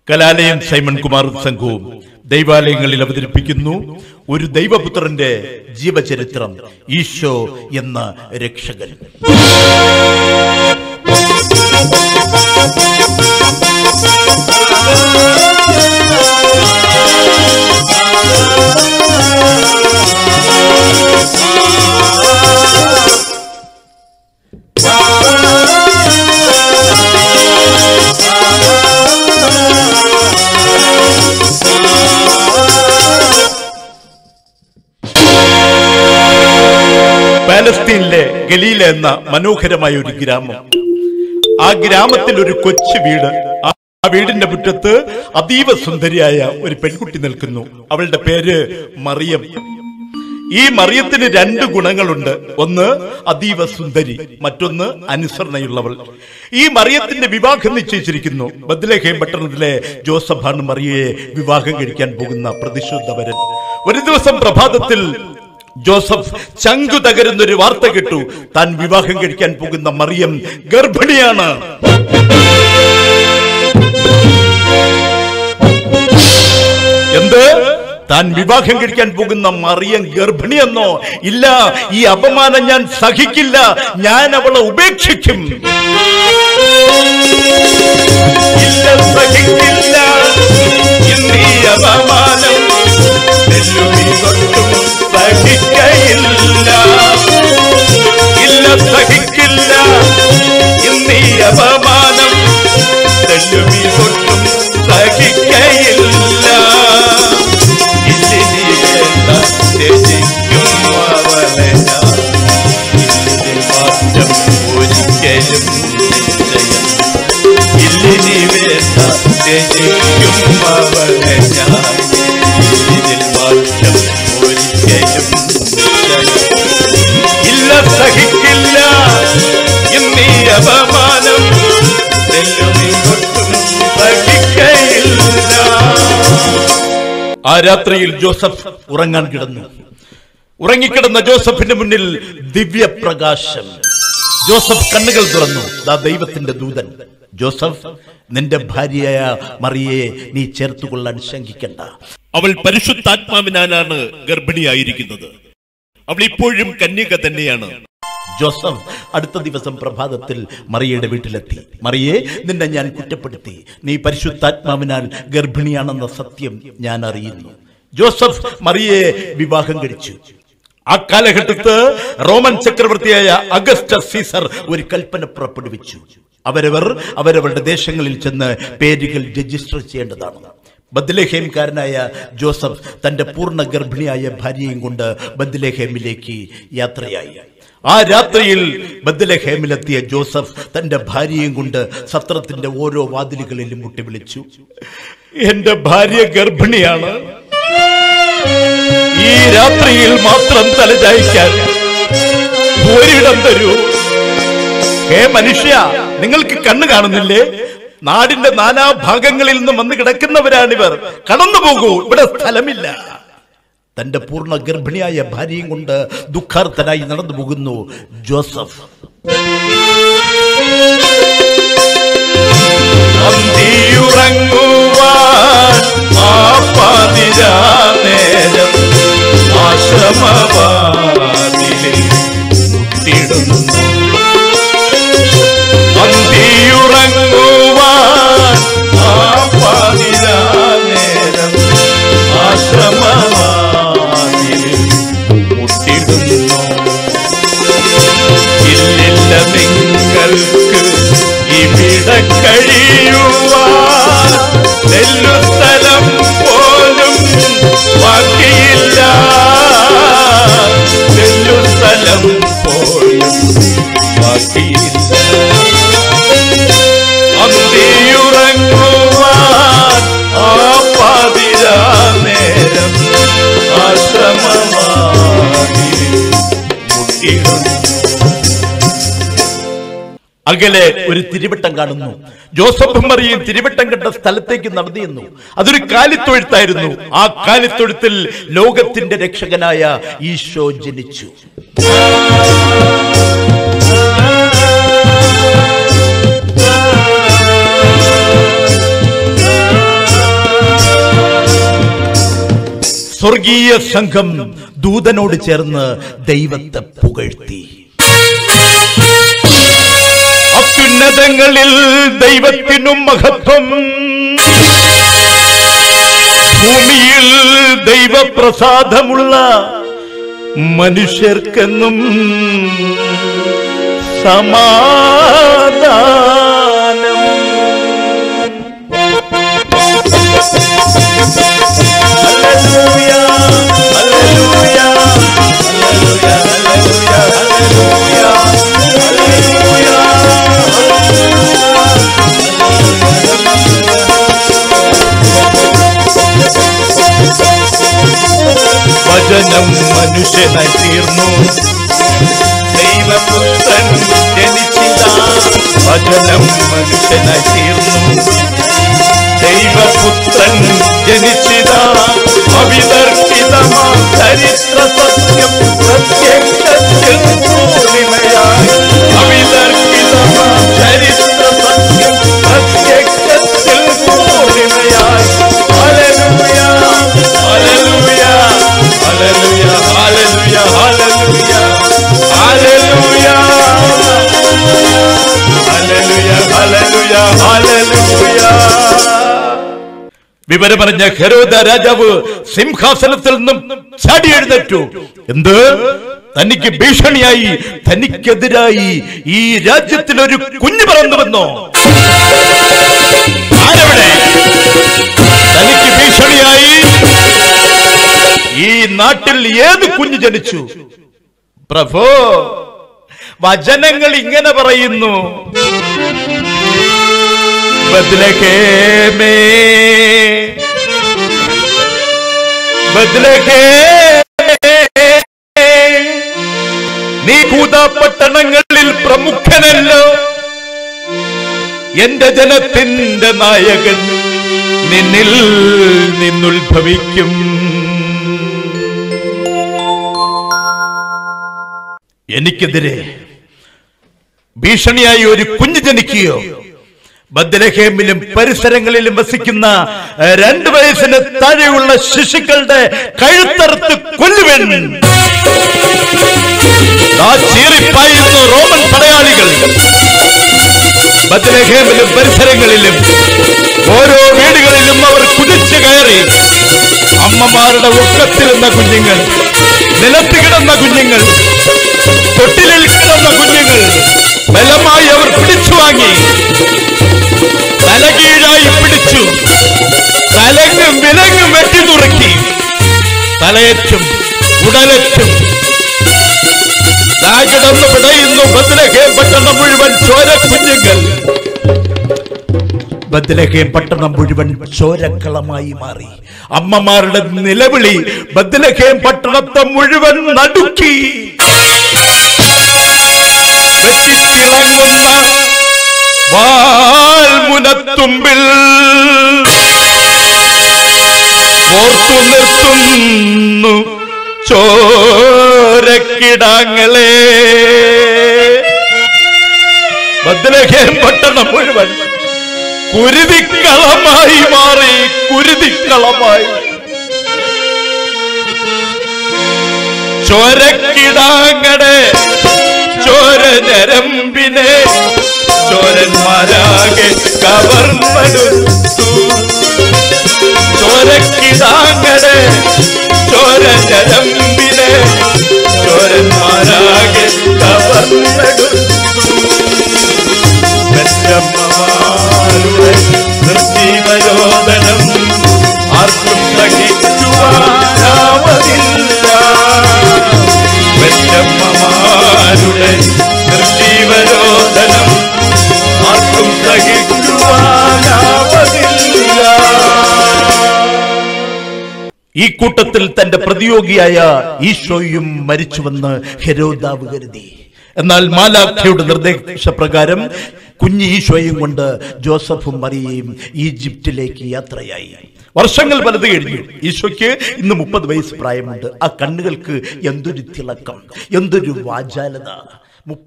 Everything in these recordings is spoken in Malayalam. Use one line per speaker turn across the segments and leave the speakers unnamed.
കലാലയം സൈമൺ കുമാർ സംഘവും ദൈവാലയങ്ങളിൽ അവതരിപ്പിക്കുന്നു ഒരു ദൈവപുത്രന്റെ ജീവചരിത്രം, ഈശോ എന്ന രക്ഷകൻ. പാലസ്തീനിലെ ഗലീല എന്ന മനോഹരമായ ഒരു ഗ്രാമം. ആ ഗ്രാമത്തിൽ ഒരു കൊച്ചു വീട്. ആ വീടിന്റെ മുറ്റത്ത് അതീവ സുന്ദരിയായ ഒരു പെൺകുട്ടി നിൽക്കുന്നു. അവളുടെ പേര് മറിയം. ഈ മറിയത്തിന് 2 ഗുണങ്ങളുണ്ട്. ഒന്ന് അതീവ സുന്ദരി, മറ്റൊന്ന് അനുസരണയുള്ളവൾ. ഈ മറിയത്തിന്റെ വിവാഹം നിശ്ചയിച്ചിരിക്കുന്നു. ബത്ലഹേം പട്ടണത്തിലെ ജോസഫാണ് മറിയയെ വിവാഹം കഴിക്കാൻ പോകുന്ന പ്രതിശുദ്ധവരൻ. ഒരു ദിവസം പ്രഭാതത്തിൽ ജോസഫ് ചങ്കു തകരുന്നൊരു വാർത്ത കേട്ടു. താൻ വിവാഹം കഴിക്കാൻ പോകുന്ന മറിയം ഗർഭിണിയാണ്. എന്ത്? താൻ വിവാഹം കഴിക്കാൻ പോകുന്ന മറിയം ഗർഭിണിയെന്നോ? ഇല്ല, ഈ അപമാനം ഞാൻ സഹിക്കില്ല, ഞാൻ അവളെ ഉപേക്ഷിക്കും. ഇല്ല, സഹിക്കില്ല എന്നീ അപമാനം, സഹിക്കയില്ല. ഇല്ല, സഹിക്കില്ല എന്നീ അപമാനം, തെല്ലുമീ തൊട്ടും സഹിക്കയില്ല. ഇല്ലിനി വേണ്ട ത്യജിക്കും അവനെ ഞാൻ, ഇല്ലിനി മാറ്റം ഒരിക്കലും നിശ്ചയം. ഇല്ലിനി വേണ്ട ത്യജിക്കും അവനെ ഞാൻ, ഇതിൽ മാറ്റം ഒരിക്കലും നിശ്ചയം. ഇല്ല, സഹിക്കില്ല എന്നീ അപമാനം, തെല്ലുമീ തൊട്ടും സഹിക്കയില്ല. ആ രാത്രിയിൽ ജോസഫ് ഉറങ്ങാൻ കിടന്നു. ഉറങ്ങിക്കിടന്ന ജോസഫിന്റെ മുന്നിൽ ദിവ്യപ്രകാശം. ജോസഫ് കണ്ണുകൾ തുറന്നു. ദൈവത്തിന്റെ ദൂതൻ: ജോസഫ്, നിന്റെ ഭാര്യയായ മറിയയെ നീ ചേർത്തുകൊള്ളാൻ ശങ്കിക്കണ്ട. അവൾ പരിശുദ്ധാത്മാവിനാലാണ് ഗർഭിണിയായിരിക്കുന്നത്. അവൾ ഇപ്പോഴും കന്യക തന്നെയാണ്. ജോസഫ് അടുത്ത ദിവസം പ്രഭാതത്തിൽ മറിയയുടെ വീട്ടിലെത്തി. മറിയെ, നിന്നെ ഞാൻ കുറ്റപ്പെടുത്തി. നീ പരിശുദ്ധാത്മാവിനാൽ ഗർഭിണിയാണെന്ന സത്യം ഞാൻ അറിയുന്നു. ജോസഫ് മറിയയെ വിവാഹം കഴിച്ചു. ആ കാലഘട്ടത്ത് റോമൻ ചക്രവർത്തിയായ അഗസ്റ്റസ് സീസർ ഒരു കൽപ്പന പുറപ്പെടുവിച്ചു. അവരവരുടെ ദേശങ്ങളിൽ ചെന്ന് പേരുകൾ രജിസ്റ്റർ ചെയ്യേണ്ടതാണ്. ബത്ലഹേംകാരനായ ജോസഫ് തന്റെ പൂർണ്ണ ഗർഭിണിയായ ഭാര്യയും കൊണ്ട് ബത്ലഹേമിലേക്ക് യാത്രയായി. ആ രാത്രിയിൽ ബത്ലഹേമിലെത്തിയ ജോസഫ് തന്റെ ഭാര്യയും കൊണ്ട് സത്രത്തിന്റെ ഓരോ വാതിലുകളിലും മുട്ടി വിളിച്ചു: എന്റെ ഭാര്യ ഗർഭിണിയാണ്. ഈ രാത്രിയിൽ മാത്രം തലചായ്ക്കാൻ ഒരിടം തരൂ. ഹേ മനുഷ്യ, നിങ്ങൾക്ക് കണ്ണു കാണുന്നില്ലേ? നാടിന്റെ നാനാഭാഗങ്ങളിൽ നിന്നും വന്ന് കിടക്കുന്നവരാണിവർ. കടന്നു പോകൂ, ഇവിടെ സ്ഥലമില്ല. തന്റെ പൂർണ്ണ ഗർഭിണിയായ ഭാര്യയും കൊണ്ട് ദുഃഖാർത്തനായി നടന്നു പോകുന്നു ജോസഫ്. അന്തിയുറങ്ങുവാൻ ആ പാതിരാനേരം ആശ്രമവാതിലിൽ മുട്ടിടുന്നു. അന്തിയുറങ്ങുവാൻ ആ പാതിരാനേരം ആശ്രമവാതിലിൽ മുട്ടിടുന്നു. ഇല്ലില്ല നിങ്ങൾക്ക് ഇവിടെ കഴിയുവാൻ, നെല്ലുസ്ഥലം പോലും ബാക്കിയില്ല. നെല്ലുസ്ഥലം പോലും ബാക്കിയില്ല. അന്തിയുറങ്ങുവാൻ ആ പാതിരാ നേരം ആശ്രമവാതിലിൽ മുട്ടിടുന്നു. അകലെ ഒരു തിരുവട്ടം കാണുന്നു. ജോസഫും മറിയയും തിരുവട്ടം കണ്ട സ്ഥലത്തേക്ക് നടന്നിരുന്നു. അതൊരു കാലിത്തൊഴുത്തായിരുന്നു. ആ കാലിത്തൊഴുത്തിൽ ലോകത്തിന്റെ രക്ഷകനായ ഈശോ ജനിച്ചു. സ്വർഗീയ സംഘം ദൂതനോട് ചേർന്ന് ദൈവത്തെ പുകഴ്ത്തി. അത്യുന്നതങ്ങളിൽ ദൈവത്തിനും മഹത്വം, ഭൂമിയിൽ ദൈവപ്രസാദമുള്ള മനുഷ്യർക്കെന്നും സമാധാനം. ഹല്ലേലൂയ, ഹല്ലേലൂയ, ഹല്ലേലൂയ, ഹല്ലേലൂയ, ഹല്ലേലൂയ. വചനം മനുഷ്യനായി തീർന്നു, ദൈവപുത്രൻ ജനിച്ചിതാ. വചനം മനുഷ്യനായി തീർന്നു, ദൈവപുത്രൻ ജനിച്ചിതാ. അവിതർക്കിതമാം ചരിത്ര സത്യം പ്രത്യക്ഷത്തിൽ പൂർണിമയായി. അവിതർക്കിതമാം ചരിത്ര സത്യം പ്രത്യക്ഷത്തിൽ പൂർണിമയായി. ഹല്ലേലൂയ, ഹല്ലേലൂയ, ഹല്ലേലൂയ, ഹല്ലേലൂയ, ഹല്ലേലൂയ, ഹല്ലേലൂയ, ഹല്ലേലൂയ, ഹല്ലേലൂയ. വിവരമറിഞ്ഞ ഹെരോദ രാജാവ് സിംഹാസനത്തിൽ നിന്നും ചാടി എഴുന്നേറ്റു. എന്ത്? തനിക്ക് ഭീഷണിയായി, തനിക്കെതിരായി ഈ രാജ്യത്തിൽ ഒരു കുഞ്ഞ് പറന്നുവെന്നോ? ആരവിടെ? തനിക്ക് ഭീഷണിയായി ഈ നാട്ടിൽ ഏത് കുഞ്ഞ് ജനിച്ചു? പ്രഭോ, വചനങ്ങൾ ഇങ്ങനെ പറയുന്നു. ബത്ലഹേമേ, ബത്ലഹേമേ, നീ യൂദാ പട്ടണങ്ങളിൽ പ്രമുഖനല്ലോ. എന്റെ ജനത്തിന്റെ നായകൻ നിന്നിൽ നിന്നുത്ഭവിക്കും. എനിക്കെതിരെ ഭീഷണിയായി ഒരു കുഞ്ഞ് ജനിക്കുകയോ? ബത്ലഹേമിലും പരിസരങ്ങളിലും വസിക്കുന്ന 2 വയസ്സിന് താഴെയുള്ള ശിശുക്കളുടെ കഴുത്തറുത്ത് കൊല്ലുവൻ. ചീറിപ്പായുന്നു റോമൻ പടയാളികൾ. ബത്ലഹേമിലും പരിസരങ്ങളിലും ഓരോ വീടുകളിലും അവർ കുതിച്ചു കയറി. അമ്മമാരുടെ ഒക്കത്തിരുന്ന കുഞ്ഞുങ്ങൾ, നിലത്ത് കിടന്ന കുഞ്ഞുങ്ങൾ, തൊട്ടിലിൽ കിടന്ന കുഞ്ഞുങ്ങൾ ബലമായി അവർ പിടിച്ചു വാങ്ങി. തലകീഴായി പിടിച്ചു, തലങ്ങും വിലങ്ങും വെട്ടി നുറുക്കി. തലയറ്റും ഉടലറ്റും കിടന്നു പിടയുന്നു ബത്ലഹേം പട്ടണം മുഴുവൻ ചോര കുഞ്ഞുങ്ങൾ. ബത്ലഹേം പട്ടണം മുഴുവൻ ചോരക്കളമായി മാറി. അമ്മമാരുടെ നിലവിളി ബത്ലഹേം പട്ടണത്തെ മുഴുവൻ നടുക്കി. വെട്ടിത്തിളങ്ങുന്ന വാൽമുനത്തുമ്പിൽ ഓർത്തു നിർത്തുന്നു ചോരക്കിടാങ്ങളെ. ബത്ലഹേം പട്ടണം മുഴുവൻ കുരുതിക്കളമായി മാറി. കുരുതിക്കളമായി. ചോരക്കിടാങ്ങളെ, ചോര ഞരമ്പിനെ ചോരന്മാരാകെ കവർന്നെടുത്തു. ചോരക്കിടാങ്ങളെ, ചോര ഞരമ്പിനെ ചോരന്മാരാകെ കവർന്നെടുത്തു. പെറ്റമ്മമാരുടെ നിർജീവരോദനം ആർക്കും സഹിക്കുവാനാവതില്ല. പെറ്റമ്മമാരുടെ നിർജീവരോദനം ആർക്കും സഹിക്കുവാനാവതില്ല. ഈ കൂട്ടത്തിൽ തന്റെ പ്രതിയോഗിയായ ഈശോയും മരിച്ചുവെന്ന് ഹെരോദാവ് കരുതി. എന്നാൽ മാലാഖയുടെ നിർദ്ദേശപ്രകാരം കുഞ്ഞ് ഈശോയും കൊണ്ട് ജോസഫും മറിയയും ഈജിപ്തിലേക്ക് യാത്രയായി. വർഷങ്ങൾ പലത് കഴിഞ്ഞു. ഈശോയ്ക്ക് ഇന്ന് 30 വയസ്സ് പ്രായമുണ്ട്. ആ കണ്ണുകൾക്ക് എന്തൊരു തിളക്കം, എന്തൊരു വാചാലത.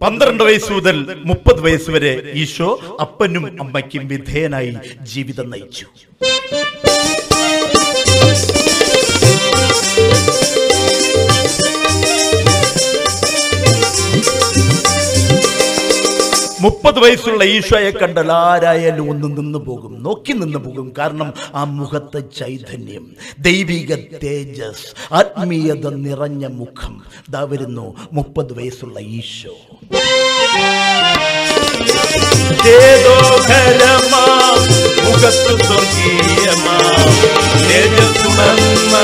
12 വയസ്സ് മുതൽ 30 വയസ്സ് വരെ ഈശോ അപ്പനും അമ്മയ്ക്കും വിധേയനായി ജീവിതം നയിച്ചു. 30 വയസ്സുള്ള ഈശോയെ കണ്ടാൽ ആരായാലും ഒന്ന് നിന്നു പോകും, നോക്കി നിന്നു പോകും. കാരണം ആ മുഖത്തെ ചൈതന്യം, ദൈവിക തേജസ്, ആത്മീയത നിറഞ്ഞ മുഖം. ദാ വരുന്നു 30 വയസ്സുള്ള ഈശോ. മുഖത്തു സ്വർഗീയമാ തേജസ്സുണർന്ന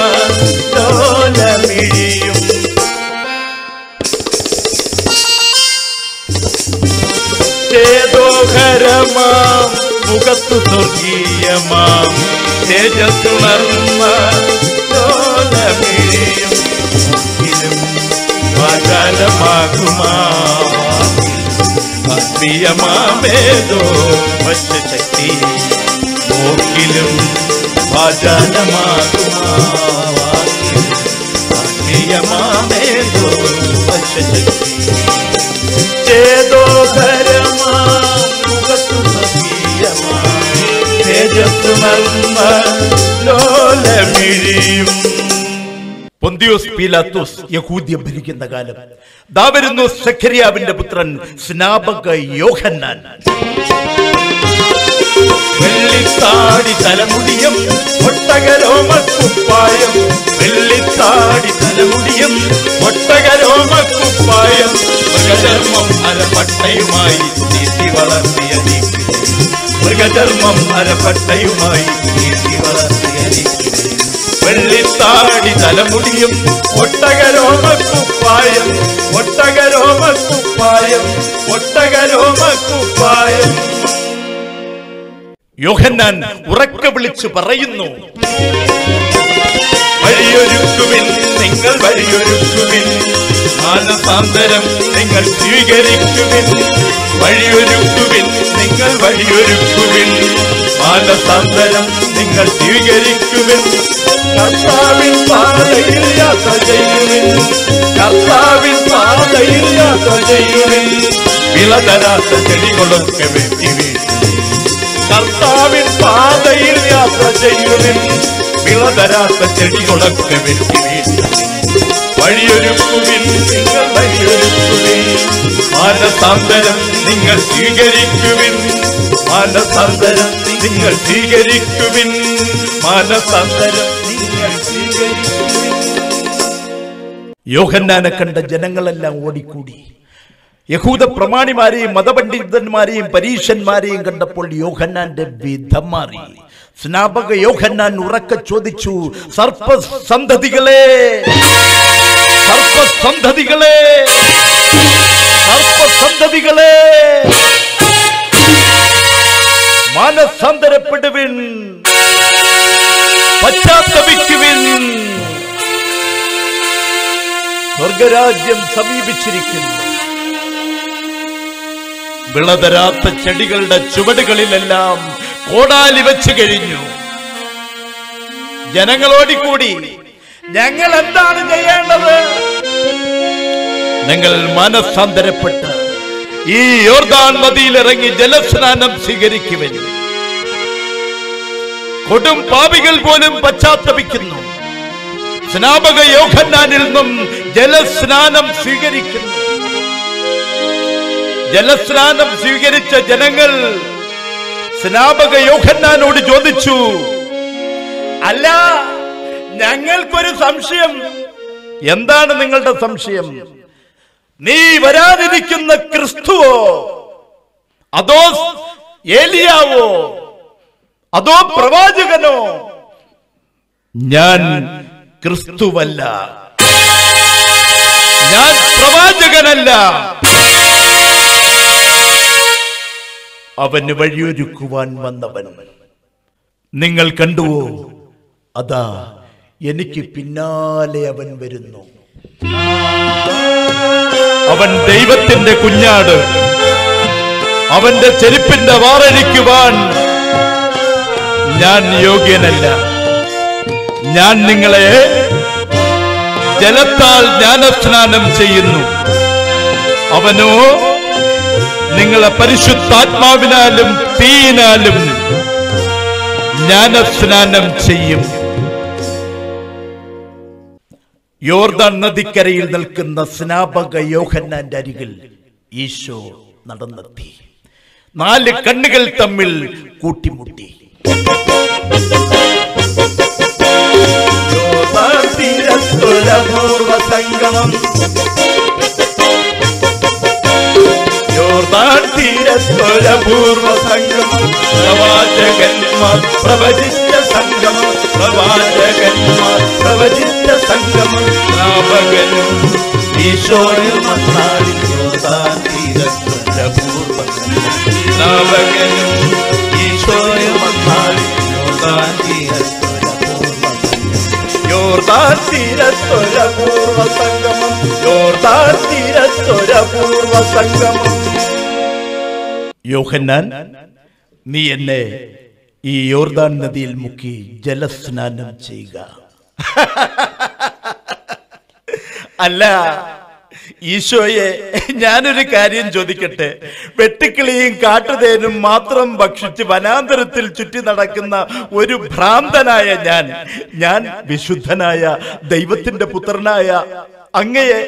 ലോലമിഴിയും ചേതോഹരമാം മുഖത്തു സ്വർഗീയമാം തേജസ്സുണർന്ന ലോലമിഴിയും ആത്മീയമാമേതോ വശ്യശക്തി നോക്കിലും ആത്മീയമാമേതോ വശ്യശക്തി ചേതോധരമാം മുഖത്തു സ്വർഗീയമാം തേജസ്സുണർന്ന ലോലമിഴിയും. പൊന്തിയോസ് പീലാത്തോസ് യഹൂദ്യ ഭരിക്കുന്ന കാലം. ദാ വരുന്നു സഖരിയാവിന്റെ പുത്രൻ സ്നാപക യോഹന്നാൻ. വെള്ളിത്താടി തലമുടിയും ഒട്ടകരോമക്കുപ്പായം, വെള്ളിത്താടി തലമുടിയും ഒട്ടകരോമക്കുപ്പായം, മൃഗധർമ്മം അരപ്പട്ടയുമായി നീട്ടി വളർത്തിയ നീക്കി, മൃഗധർമ്മം അരപ്പട്ടയുമായി നീട്ടി വളർത്തിയ നീക്കി. വെള്ളിത്താടി തലമുടിയും ഒട്ടകരോമക്കുപ്പായം, ഒട്ടകരോമക്കുപ്പായം, ഒട്ടകരോമക്കുപ്പായം. യോഹന്നാൻ ഉറക്കെ വിളിച്ചു പറയുന്നു, വഴിയൊരുക്കുവിൻ നിങ്ങൾ വഴിയൊരുക്കുവിൻ, മാനസാന്തരം നിങ്ങൾ സ്വീകരിക്കുവിൻ. വഴിയൊരുക്കുവിൻ നിങ്ങൾ വഴിയൊരുക്കുവിൻ, മാനസാന്തരം നിങ്ങൾ സ്വീകരിക്കുവിൻ. കർത്താവിൻ പാതയിൽ യാത്ര ചെയ്യുവിൻ, കർത്താവിൻ പാതയിൽ യാത്ര ചെയ്യുവിൻ. വിളതരാത്ത ചെടികളൊക്കെ വെട്ടി വീഴ്ത്തി, കർത്താവിൻ പാതയിൽ യാത്ര ചെയ്യുവിൻ. വിളതരാത്ത ചെടികളൊക്കെ വെട്ടി വീഴ്ത്തി. വഴിയൊരുക്കുവിൻ നിങ്ങൾ വഴിയൊരുക്കുവിൻ, മാനസാന്തരം നിങ്ങൾ സ്വീകരിക്കുവിൻ. മാനസാന്തരം നിങ്ങൾ സ്വീകരിക്കുവിൻ, മാനസാന്തരം നിങ്ങൾ സ്വീകരിക്കുവിൻ. യോഹന്നാനെ കണ്ട ജനങ്ങളെല്ലാം ഓടിക്കൂടി. യഹൂദ പ്രമാണിമാരെയും മതപണ്ഡിതന്മാരെയും പരീശന്മാരെയും കണ്ടപ്പോൾ യോഹന്നാന്റെ വിധം മാറി. സ്നാപക യോഹന്നാൻ ഉറക്കെ ചോദിച്ചു, സർപ്പസന്തതികളെ, സർപ്പസന്തതികളെ, സർപ്പസന്തതികളെ, മാനസാന്തരപ്പെടുവിൻ, പശ്ചാത്തപിക്കുവിൻ. സ്വർഗരാജ്യം സമീപിച്ചിരിക്കുന്നു. വിളതരാത്ത ചെടികളുടെ ചുവടുകളിലെല്ലാം കോടാലി വെച്ച് കഴിഞ്ഞു. ജനങ്ങളോടിക്കൂടി, ഞങ്ങൾ എന്താണ് ചെയ്യേണ്ടത്? നിങ്ങൾ മനസ്സാന്തരപ്പെട്ട് ഈ യോർദാൻ നദിയിൽ ഇറങ്ങി ജലസ്നാനം സ്വീകരിക്കുവിൻ. കൊടും പാപികൾ പോലും പശ്ചാത്തപിക്കുന്നു. സ്നാപക യോഹന്നാനിൽ നിന്നും ജലസ്നാനം സ്വീകരിക്കുന്നു. ജലസ്നാനം സ്വീകരിച്ച ജനങ്ങൾ സ്നാപക യോഹന്നാനോട് ചോദിച്ചു, അല്ല, ഞങ്ങൾക്കൊരു സംശയം. എന്താണ് നിങ്ങളുടെ സംശയം? നീ വരാതിരിക്കുന്ന ക്രിസ്തുവോ, അതോ ഏലിയാവോ, അതോ പ്രവാചകനോ? ഞാൻ ക്രിസ്തുവല്ല, ഞാൻ പ്രവാചകനല്ല. അവന് വഴിയൊരുക്കുവാൻ വന്നവൻ. നിങ്ങൾ കണ്ടുവോ? അതാ എനിക്ക് പിന്നാലെ അവൻ വരുന്നു. അവൻ ദൈവത്തിന്റെ കുഞ്ഞാട്. അവന്റെ ചെരുപ്പിന്റെ വാറഴിക്കുവാൻ ഞാൻ യോഗ്യനല്ല. ഞാൻ നിങ്ങളെ ജലത്താൽ ജ്ഞാനസ്നാനം ചെയ്യുന്നു. അവനോ നിങ്ങളെ പരിശുദ്ധാത്മാവിനാലും തീയിനാലും ജ്ഞാനസ്നാനം ചെയ്യും. യോർദാൻ നദിക്കരയിൽ നിൽക്കുന്ന സ്നാപക യോഹന്നാന്റെ അരികിൽ ഈശോ നടന്നെത്തി. 4 കണ്ണുകൾ തമ്മിൽ കൂട്ടിമുട്ടി. യോർദാൻ തീരത്തൊരപൂർവ സംഗമം, പ്രവാചകന്മാർ പ്രവചിച്ച സംഗമം, പ്രവാചകന്മാർ പ്രവചിച്ച സംഗമം, സ്നാപകനും ഈശോയും വന്നാടി. യോർദാൻ തീരത്തൊരപൂർവ സംഗമം, സ്നാപകനും ഈശോയും വന്നാടി. യോർദാൻ തീരത്തൊരപൂർവ സംഗമം, യോർദാൻ തീരത്തൊരപൂർവ സംഗമം, യോർദാൻ തീരത്തൊരപൂർവ സംഗമം. യോഹന്നാൻ, നീ എന്നെ ഈ യോർദാൻ നദിയിൽ മുക്കി ജലസ്നാനം ചെയ്യുക. അല്ല ഈശോയെ, ഞാനൊരു കാര്യം ചോദിക്കട്ടെ. വെട്ടുക്കിളിയും കാട്ടുതേനും മാത്രം ഭക്ഷിച്ച് വനാന്തരത്തിൽ ചുറ്റി നടക്കുന്ന ഒരു ഭ്രാന്തനായ ഞാൻ വിശുദ്ധനായ ദൈവത്തിന്റെ പുത്രനായ അങ്ങയെ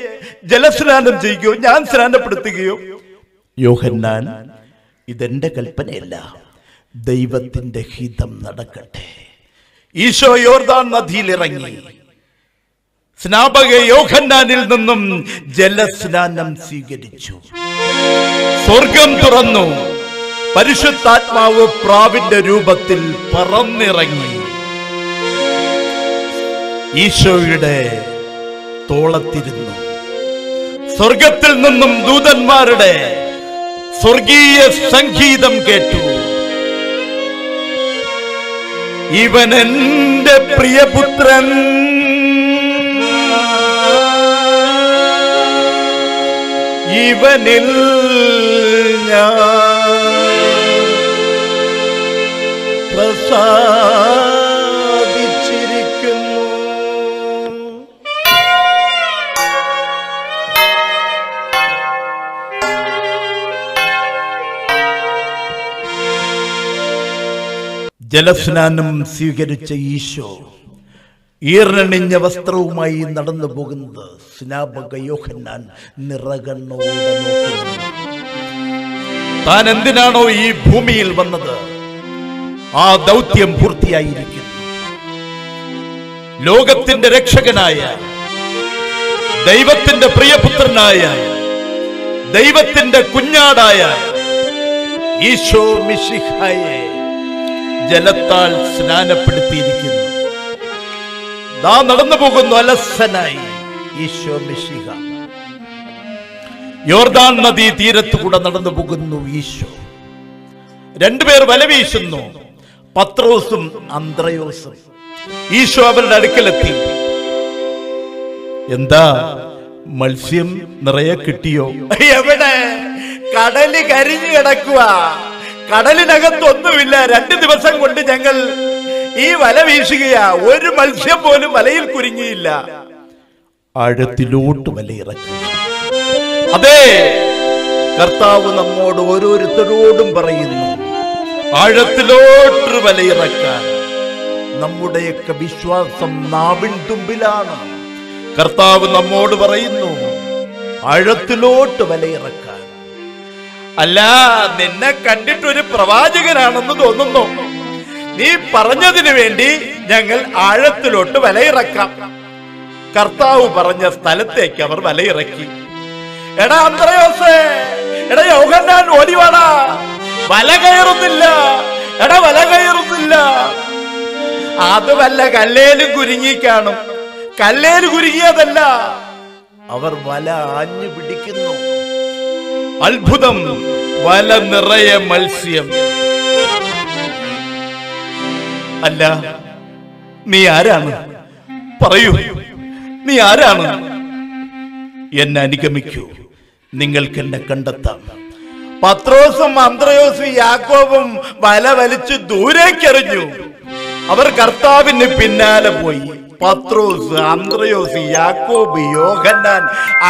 ജലസ്നാനം ചെയ്യുകയോ ഞാൻ സ്നാനപ്പെടുത്തുകയോ? യോഹന്നാൻ, ഇതെന്റെ കൽപ്പനയല്ല, ദൈവത്തിന്റെ ഹിതം നടക്കട്ടെ. ഈശോ യോർദാൻ നദിയിൽ ഇറങ്ങി സ്നാപക യോഹന്നാനിൽ നിന്നും ജലസ്നാനം സ്വീകരിച്ചു. സ്വർഗം തുറന്നു. പരിശുദ്ധാത്മാവ് പ്രാവിന്റെ രൂപത്തിൽ പറന്നിറങ്ങി ഈശോയുടെ തോളത്തിരുന്നു. സ്വർഗത്തിൽ നിന്നും ദൂതന്മാരുടെ സ്വർഗീയ സംഗീതം കേട്ടു. ഇവൻ എന്റെ പ്രിയപുത്രൻ, ഇവനിൽ ഞാൻ പ്രസാദിച്ചിരിക്കുന്നു. ജലസ്നാനം സ്വീകരിച്ച ഈശോ ഈർണണിഞ്ഞ വസ്ത്രവുമായി നടന്നു പോകുന്നത് സ്നാപക യോഹന്നാൻ നിറകണ്ണോടെ നോക്കുന്നു. താൻ എന്തിനാണോ ഈ ഭൂമിയിൽ വന്നത്, ആ ദൗത്യം പൂർത്തിയായിരിക്കുന്നു. ലോകത്തിന്റെ രക്ഷകനായ, ദൈവത്തിന്റെ പ്രിയപുത്രനായ, ദൈവത്തിന്റെ കുഞ്ഞാടായ ഈശോ മിശിഹായെ ജലത്താൽ സ്നാനപ്പെടുത്തിയിരിക്കുന്നു. ദാ നടന്നു പോകുന്നു അലസനായി ഈശോ മിശിഹ. യോർദാൻ നദി തീരത്തുകൂടെ നടന്നു പോകുന്നു ഈശോ. 2 പേർ വല വീശുന്നു, പത്രോസും അന്ത്രയോസും. ഈശോ അവരുടെ അടുക്കലെത്തി. എന്താ, മത്സ്യം നിറയെ കിട്ടിയോ? എവിടെ? കടല് കരിഞ്ഞു കിടക്കുക, കടലിനകത്തൊന്നുമില്ല. 2 ദിവസം കൊണ്ട് ഞങ്ങൾ ഈ വല വീശുകയാ, ഒരു മത്സ്യം പോലും വലയിൽ കുരുങ്ങിയില്ല. ആഴത്തിലോട്ട് വലയിറക്കുക. അതെ, കർത്താവ് നമ്മോട് ഓരോരുത്തരോടും പറയുന്നു, ആഴത്തിലോട്ട് വലയിറക്കാൻ. നമ്മുടെയൊക്കെ വിശ്വാസം നാവിൻ തുമ്പിലാണ്. കർത്താവ് നമ്മോട് പറയുന്നു, ആഴത്തിലോട്ട് വലയിറക്കാൻ. അല്ല, നിന്നെ കണ്ടിട്ടൊരു പ്രവാചകനാണെന്ന് തോന്നുന്നു. നീ പറഞ്ഞതിന് വേണ്ടി ഞങ്ങൾ ആഴത്തിലോട്ട് വലയിറക്കാം. കർത്താവ് പറഞ്ഞ സ്ഥലത്തേക്ക് അവർ വലയിറക്കി. എടാ അന്ത്രയോസേ, എടാ യോഹന്നാൻ, ഓടിവാടാ, വല കയറുന്നില്ല. എടാ വല കയറുന്നില്ല. അത് വല്ല കല്ലേലും കുരുങ്ങി കാണും. കല്ലേല് കുരുങ്ങിയതല്ല, അവർ വല ആഞ്ഞു പിടിക്കുന്നു. അത്ഭുതം, വല നിറയെ മത്സ്യം. അല്ല, നീ ആരാണ്? പറയൂ, നീ ആരാണ്? എന്നെ അനുഗമിക്കൂ, നിങ്ങൾക്ക് എന്നെ കണ്ടെത്താം. പത്രോസും അന്ത്രയോസും യാക്കോബും വല വലിച്ചു ദൂരേക്കെറിഞ്ഞു. അവർ കർത്താവിന് പിന്നാലെ പോയി. പത്രോസ്, അന്ത്രയോസ്, യാക്കോബ്, യോഹന്നാൻ,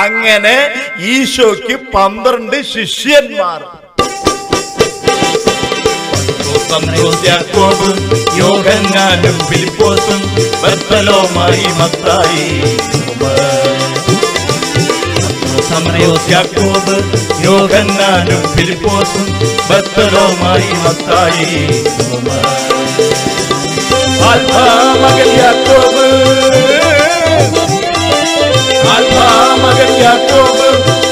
അങ്ങനെ ഈശോയ്ക്ക് 12 ശിഷ്യന്മാർ. യാക്കോബും യോഹന്നാനും ഫിലിപ്പോസും ബർത്തലോമായി മത്തായി. അന്ത്രയോസ് യാക്കോബ് യോഹന്നാനും ഫിലിപ്പോസും ബർത്തലോമായി മത്തായി ആൽഫാ മകൻ യാക്കോബ് ആൽഫാ മകൻ യാക്കോബ്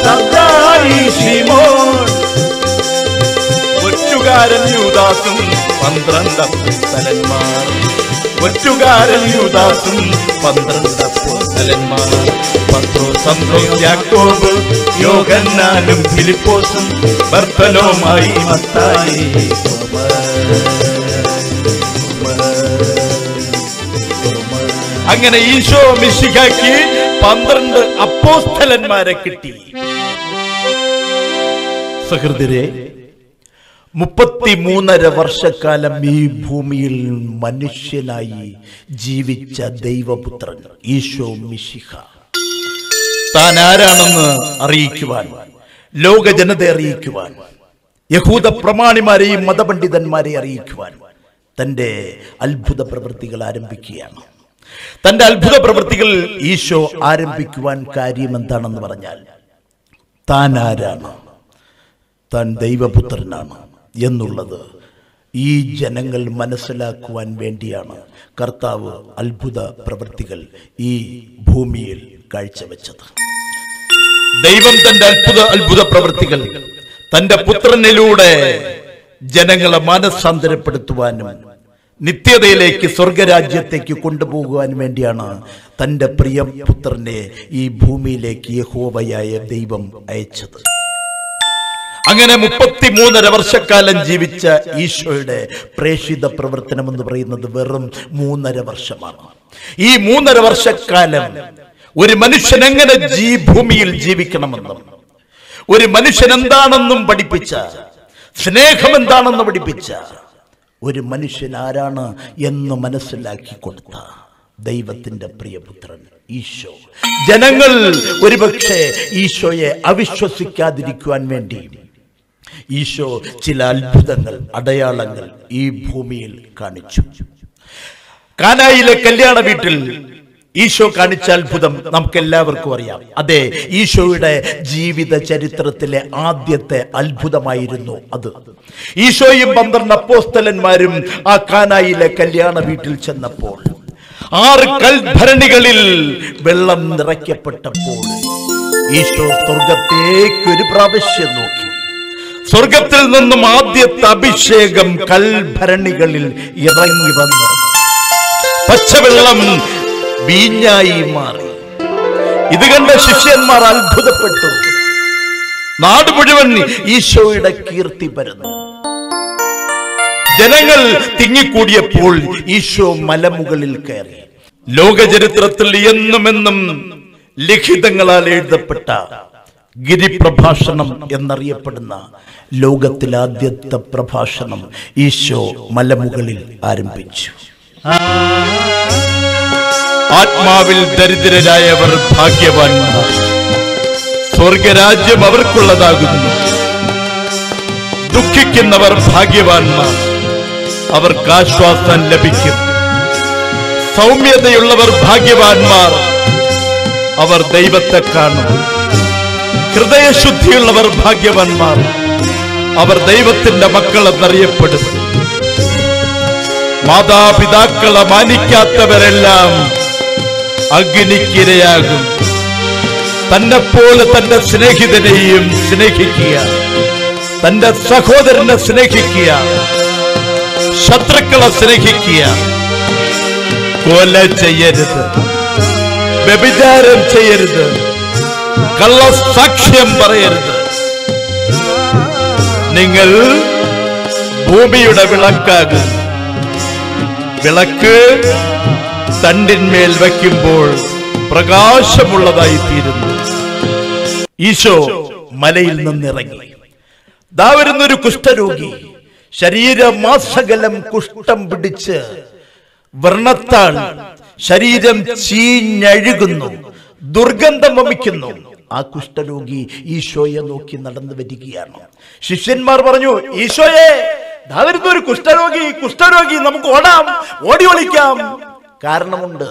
സദ്ദായി ശിമോൻ ഒറ്റുകാരൻ യൂദാസും 12 അപ്പോസ്തലന്മാർ ഒറ്റുകാരൻ യൂദാസും 12 അപ്പോസ്തലന്മാർ പത്രോസ് അന്ത്രയോസ് യാക്കോബ് യോഹന്നാനും ഫിലിപ്പോസും ബർത്തലോമായി മത്തായി അങ്ങനെ ഈശോ മിശിഹായ്ക്ക് 12 അപ്പോസ്തലന്മാരെ കിട്ടി. സഹൃദയരെ, 33.5 വർഷക്കാലം ഈ ഭൂമിയിൽ മനുഷ്യനായി ജീവിച്ച ദൈവപുത്രൻ ഈശോ മിശിഹ താൻ ആരാണെന്ന് അറിയിക്കുവാൻ, ലോക ജനതയെ അറിയിക്കുവാൻ, യഹൂദ പ്രമാണിമാരെയും മതപണ്ഡിതന്മാരെ അറിയിക്കുവാൻ തന്റെ അത്ഭുത പ്രവൃത്തികൾ ആരംഭിക്കുകയാണ്. തന്റെ അത്ഭുത പ്രവൃത്തികൾ ഈശോ ആരംഭിക്കുവാൻ കാര്യം എന്താണെന്ന് പറഞ്ഞാൽ, താൻ ആരാണ്, താൻ ദൈവപുത്രനാണ് എന്നുള്ളത് ഈ ജനങ്ങൾ മനസ്സിലാക്കുവാൻ വേണ്ടിയാണ് കർത്താവ് അത്ഭുത പ്രവൃത്തികൾ ഈ ഭൂമിയിൽ കാഴ്ചവെച്ചത്. ദൈവം തന്റെ അത്ഭുത പ്രവൃത്തികൾ തന്റെ പുത്രനിലൂടെ ജനങ്ങളെ മാനസാന്തരപ്പെടുത്തുവാനും നിത്യതയിലേക്ക് സ്വർഗരാജ്യത്തേക്ക് കൊണ്ടുപോകുവാൻ വേണ്ടിയാണ് തന്റെ പ്രിയ പുത്രനെ ഈ ഭൂമിയിലേക്ക് യഹോവയായ ദൈവം അയച്ചത്. അങ്ങനെ 33.5 വർഷക്കാലം ജീവിച്ച ഈശോയുടെ പ്രേഷിത പ്രവർത്തനം എന്ന് പറയുന്നത് വെറും 3.5 വർഷമാണ്. ഈ 3.5 വർഷക്കാലം ഒരു മനുഷ്യൻ എങ്ങനെ ഭൂമിയിൽ ജീവിക്കണമെന്നും, ഒരു മനുഷ്യൻ എന്താണെന്നും പഠിപ്പിച്ച, സ്നേഹം എന്താണെന്ന് പഠിപ്പിച്ച, ഒരു മനുഷ്യൻ ആരാണ് എന്ന് മനസ്സിലാക്കി കൊടുത്ത ദൈവത്തിന്റെ പ്രിയപുത്രൻ ഈശോ. ജനങ്ങൾ ഒരുപക്ഷെ ഈശോയെ അവിശ്വസിക്കാതിരിക്കുവാൻ വേണ്ടി ഈശോ ചില അത്ഭുതങ്ങൾ, അടയാളങ്ങൾ ഈ ഭൂമിയിൽ കാണിച്ചു. കാനായിലെ കല്യാണ വീട്ടിൽ ഈശോ കാണിച്ച അത്ഭുതം നമുക്കെല്ലാവർക്കും അറിയാം. അതെ, ഈശോയുടെ ജീവിത ചരിത്രത്തിലെ ആദ്യത്തെ അത്ഭുതമായിരുന്നു അത്. ഈശോയും 12 അപ്പോസ്തലന്മാരും ആ കാനായിലെ കല്യാണ വീട്ടിൽ ചെന്നപ്പോൾ 6 കൽഭരണികളിൽ വെള്ളം നിറയ്ക്കപ്പെട്ടപ്പോൾ ഈശോ സ്വർഗത്തേക്ക് ഒരു പ്രാവശ്യം നോക്കി. സ്വർഗത്തിൽ നിന്നും ആദ്യത്തെ അഭിഷേകം കൽഭരണികളിൽ ഇറങ്ങി വന്നു. പച്ചവെള്ളം വീഞ്ഞായി മാറി. ഇത് കണ്ട ശിഷ്യന്മാർ അത്ഭുതപ്പെട്ടു. നാട് മുഴുവൻ ഈശോയുടെ കീർത്തി പരന്നു. ജനങ്ങൾ തിങ്ങിക്കൂടിയപ്പോൾ ഈശോ മലമുകളിൽ കയറി. ലോകചരിത്രത്തിൽ എന്നുമെന്നും ലിഖിതങ്ങളാൽ എഴുതപ്പെട്ട ഗിരിപ്രഭാഷണം എന്നറിയപ്പെടുന്ന ലോകത്തിലെ ആദ്യത്തെ പ്രഭാഷണം ഈശോ മലമുകളിൽ ആരംഭിച്ചു. ആത്മാവിൽ ദരിദ്രരായവർ ഭാഗ്യവാന്മാർ, സ്വർഗരാജ്യം അവർക്കുള്ളതാകുന്നു. ദുഃഖിക്കുന്നവർ ഭാഗ്യവാന്മാർ, അവർക്ക് ആശ്വാസം ലഭിക്കും. സൗമ്യതയുള്ളവർ ഭാഗ്യവാന്മാർ, അവർ ദൈവത്തെ കാണും. ഹൃദയശുദ്ധിയുള്ളവർ ഭാഗ്യവാന്മാർ, അവർ ദൈവത്തിന്റെ മക്കളെന്നറിയപ്പെടും. മാതാപിതാക്കളെ മാനിക്കാത്തവരെല്ലാം അഗ്നിക്കിരയാകും. തന്നെപ്പോലെ തന്റെ സ്നേഹിതനെയും സ്നേഹിക്കുക, തന്റെ സഹോദരനെ സ്നേഹിക്കുക, ശത്രുക്കളെ സ്നേഹിക്കുക. കൊല ചെയ്യരുത്, വ്യഭിചാരം ചെയ്യരുത്, കള്ളസാക്ഷ്യം പറയരുത്. നിങ്ങൾ ഭൂമിയുടെ വിളക്കാകും. വിളക്ക് തണ്ടിന്മേൽ വയ്ക്കുമ്പോൾ പ്രകാശമുള്ളതായി തീരുന്നു. ഈശോ മലയിൽ നിന്നിറങ്ങി. ദാ വരുന്നൊരു കുഷ്ഠരോഗി, ശരീരമാസകലം കുഷ്ഠം പിടിച്ച് വ്രണത്താൽ ശരീരം ചീഞ്ഞഴുകുന്നു, ദുർഗന്ധം വമിക്കുന്നു. ആ കുഷ്ഠരോഗി ഈശോയെ നോക്കി നടന്നു വരികയാണ്. ശിഷ്യന്മാർ പറഞ്ഞു, ഈശോയെ, ദാ വരുന്നൊരു കുഷ്ഠരോഗി, കുഷ്ഠരോഗി, നമുക്ക് ഓടാം, ഓടി ഒളിക്കാം. കാരണമുണ്ട്,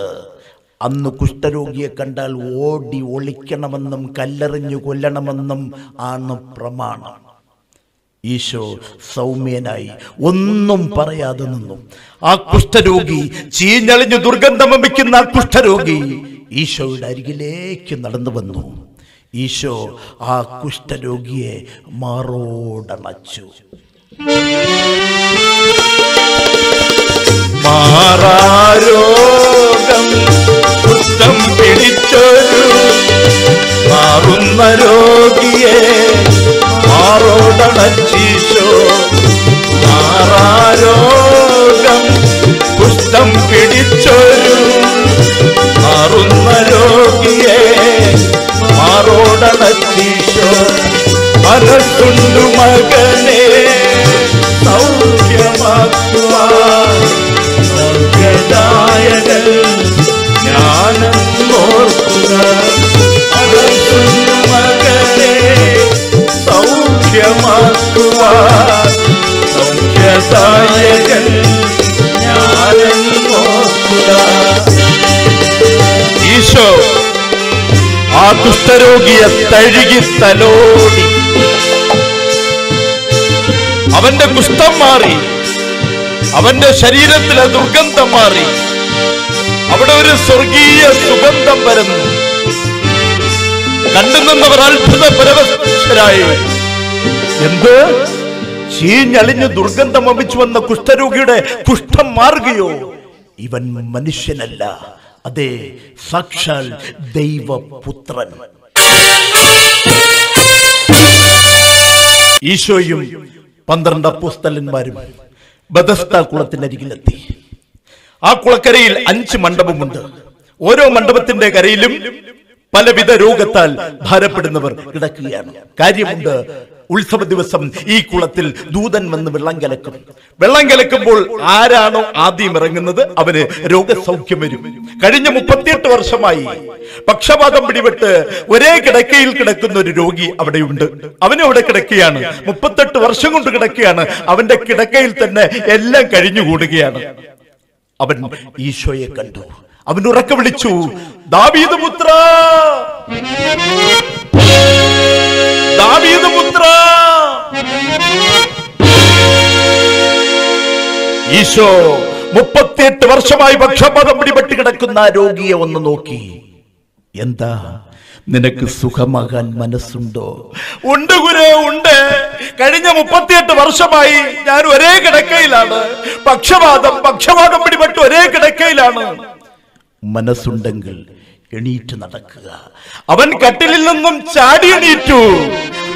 അന്ന് കുഷ്ഠരോഗിയെ കണ്ടാൽ ഓടി ഒളിക്കണമെന്നും കല്ലെറിഞ്ഞു കൊല്ലണമെന്നും ആണ് പ്രമാണം. ഈശോ സൗമ്യനായി ഒന്നും പറയാതെ നിന്നു. ആ കുഷ്ഠരോഗി, ചീഞ്ഞളിഞ്ഞു ദുർഗന്ധം വമിക്കുന്ന ആ കുഷ്ഠരോഗി ഈശോയുടെ അരികിലേക്ക് നടന്നു വന്നു. ഈശോ ആ കുഷ്ഠരോഗിയെ മാറോടണച്ചു. മാറാരോഗം കുഷ്ഠം പിടിച്ചൊരു മാറുന്ന രോഗിയെ മാറോടണച്ചീശോ. മാറാരോഗം കുഷ്ഠം പിടിച്ചൊരു മാറുന്ന രോഗിയെ മാറോടണച്ചീശോ. മനസ്സുണ്ടു മകനെ സൗഖ്യമാക്കുവാൻ സൗഖ്യദായകൻ ഞാനെന്നോർക്കുക. മനസ്സുണ്ടു മകനെ സൗഖ്യമാക്കുവാൻ സൗഖ്യദായകൻ ഞാനെന്നോർക്കുക. ഈശോ ആ കുഷ്ഠരോഗിയെ തഴുകി തലോടി. അവന്റെ കുഷ്ഠം മാറി, അവന്റെ ശരീരത്തിലെ ദുർഗന്ധം മാറി. അവിടെ ഒരു സ്വർഗീയ സുഗന്ധം പരന്നു. കണ്ടുനിന്നവർ അത്ഭുത പരവശരായി. എന്ത്? ചീഞ്ഞളിഞ്ഞ് ദുർഗന്ധം വമിച്ചു വന്ന കുഷ്ഠരോഗിയുടെ കുഷ്ഠം മാറുകയോ? ഇവൻ മനുഷ്യനല്ല, അതെ, സാക്ഷാൽ ദൈവപുത്രൻ. ഈശോയും 12 അപ്പോസ്തലന്മാരും ബെഥസ്ദാ കുളത്തിനരികിലെത്തി. ആ കുളക്കരയിൽ 5 മണ്ഡപമുണ്ട്. ഓരോ മണ്ഡപത്തിന്റെ കരയിലും പലവിധ രോഗത്താൽ ഭാരപ്പെടുന്നവർ കിടക്കുകയാണ്. കാര്യമുണ്ട്, ഉത്സവ ദിവസം ഈ കുളത്തിൽ ദൂതൻ വന്ന് വെള്ളം കലക്കും. വെള്ളം കലക്കുമ്പോൾ ആരാണോ ആദ്യം ഇറങ്ങുന്നത് അവന് രോഗസൗഖ്യം വരും. കഴിഞ്ഞ 38 വർഷമായി പക്ഷപാതം പിടിപെട്ട് ഒരേ കിടക്കയിൽ കിടക്കുന്ന ഒരു രോഗി അവിടെയുണ്ട്. അവനും അവിടെ കിടക്കുകയാണ്. 38 വർഷം കൊണ്ട് കിടക്കുകയാണ്. അവന്റെ കിടക്കയിൽ തന്നെ എല്ലാം കഴിഞ്ഞുകൂടുകയാണ്. അവൻ ഈശോയെ കണ്ടു. അവൻ ഉറക്കെ വിളിച്ചു, ദാവീദ് പുത്ര, ദാവീദ് പുത്ര. ഈശോ 38 വർഷമായി പക്ഷപാതം പിടിപെട്ട് കിടക്കുന്ന രോഗിയെ ഒന്ന് നോക്കി. എന്താ, നിനക്ക് സുഖമാകാൻ മനസ്സുണ്ടോ? ഉണ്ട് ഗുരു, ഉണ്ട്. കഴിഞ്ഞ 38 വർഷമായി ഞാൻ ഒരേ കിടക്കയിലാണ്. പക്ഷപാതം പിടിപെട്ട് ഒരേ കിടക്കയിലാണ്. മനസ്സുണ്ടെങ്കിൽ എണീറ്റ് നടക്കുക. അവൻ കട്ടിലിൽ നിന്നും ചാടി എണീറ്റു.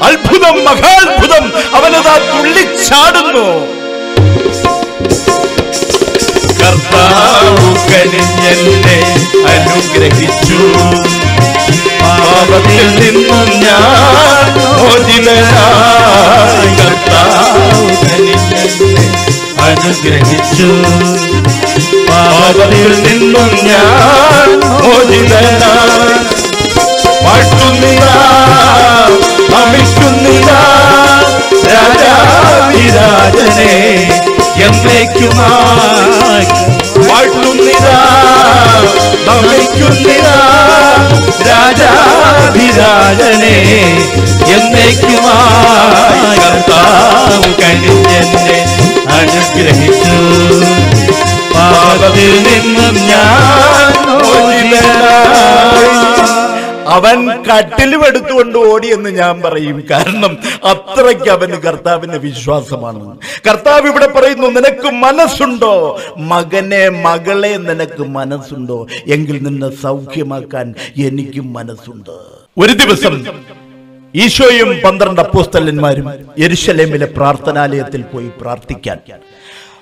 അത്ഭുതം, മഹാത്ഭുതം, അവനതാ തുള്ളിച്ചാടുന്നു. കർത്താവ് കനിഞ്ഞെന്നെ അനുഗ്രഹിച്ചു. പാപത്തിൽ നിന്നും ഞാൻ മോചിതനായി. കർത്താവ് കനിഞ്ഞെന്നെ അനുഗ്രഹിച്ചു. പാപത്തിൽ നിന്നും ഞാൻ മോചിതനായി. പാട്ടുന്നിതാ, നമിക്കുന്നിതാ രാജാധിരാജനെ എന്നേക്കുമായി. പാട്ടുന്നിതാ, നമിക്കുന്നിതാ രാജാധിരാജനെ എന്നേക്കുമായി. കർത്താവ് കനിഞ്ഞെന്നെ അനുഗ്രഹിച്ചു. പാപത്തിൽ നിന്നും ഞാൻ മോചിതനായി. അവൻ കട്ടിലും എടുത്തുകൊണ്ട് ഓടിയെന്ന് ഞാൻ പറയും. കാരണം അത്രയ്ക്ക് അവന് കർത്താവിന്റെ വിശ്വാസമാണ്. കർത്താവ് ഇവിടെ പറയുന്നു, നിനക്ക് മനസ്സുണ്ടോ മകനെ, മകളെ, നിനക്ക് മനസ്സുണ്ടോ? എങ്കിൽ നിന്നെ സൗഖ്യമാക്കാൻ എനിക്കും മനസ്സുണ്ട്. ഒരു ദിവസം ഈശോയും 12 അപ്പോസ്തലന്മാരും യെരുശലേമിലെ പ്രാർത്ഥനാലയത്തിൽ പോയി പ്രാർത്ഥിക്കാൻ.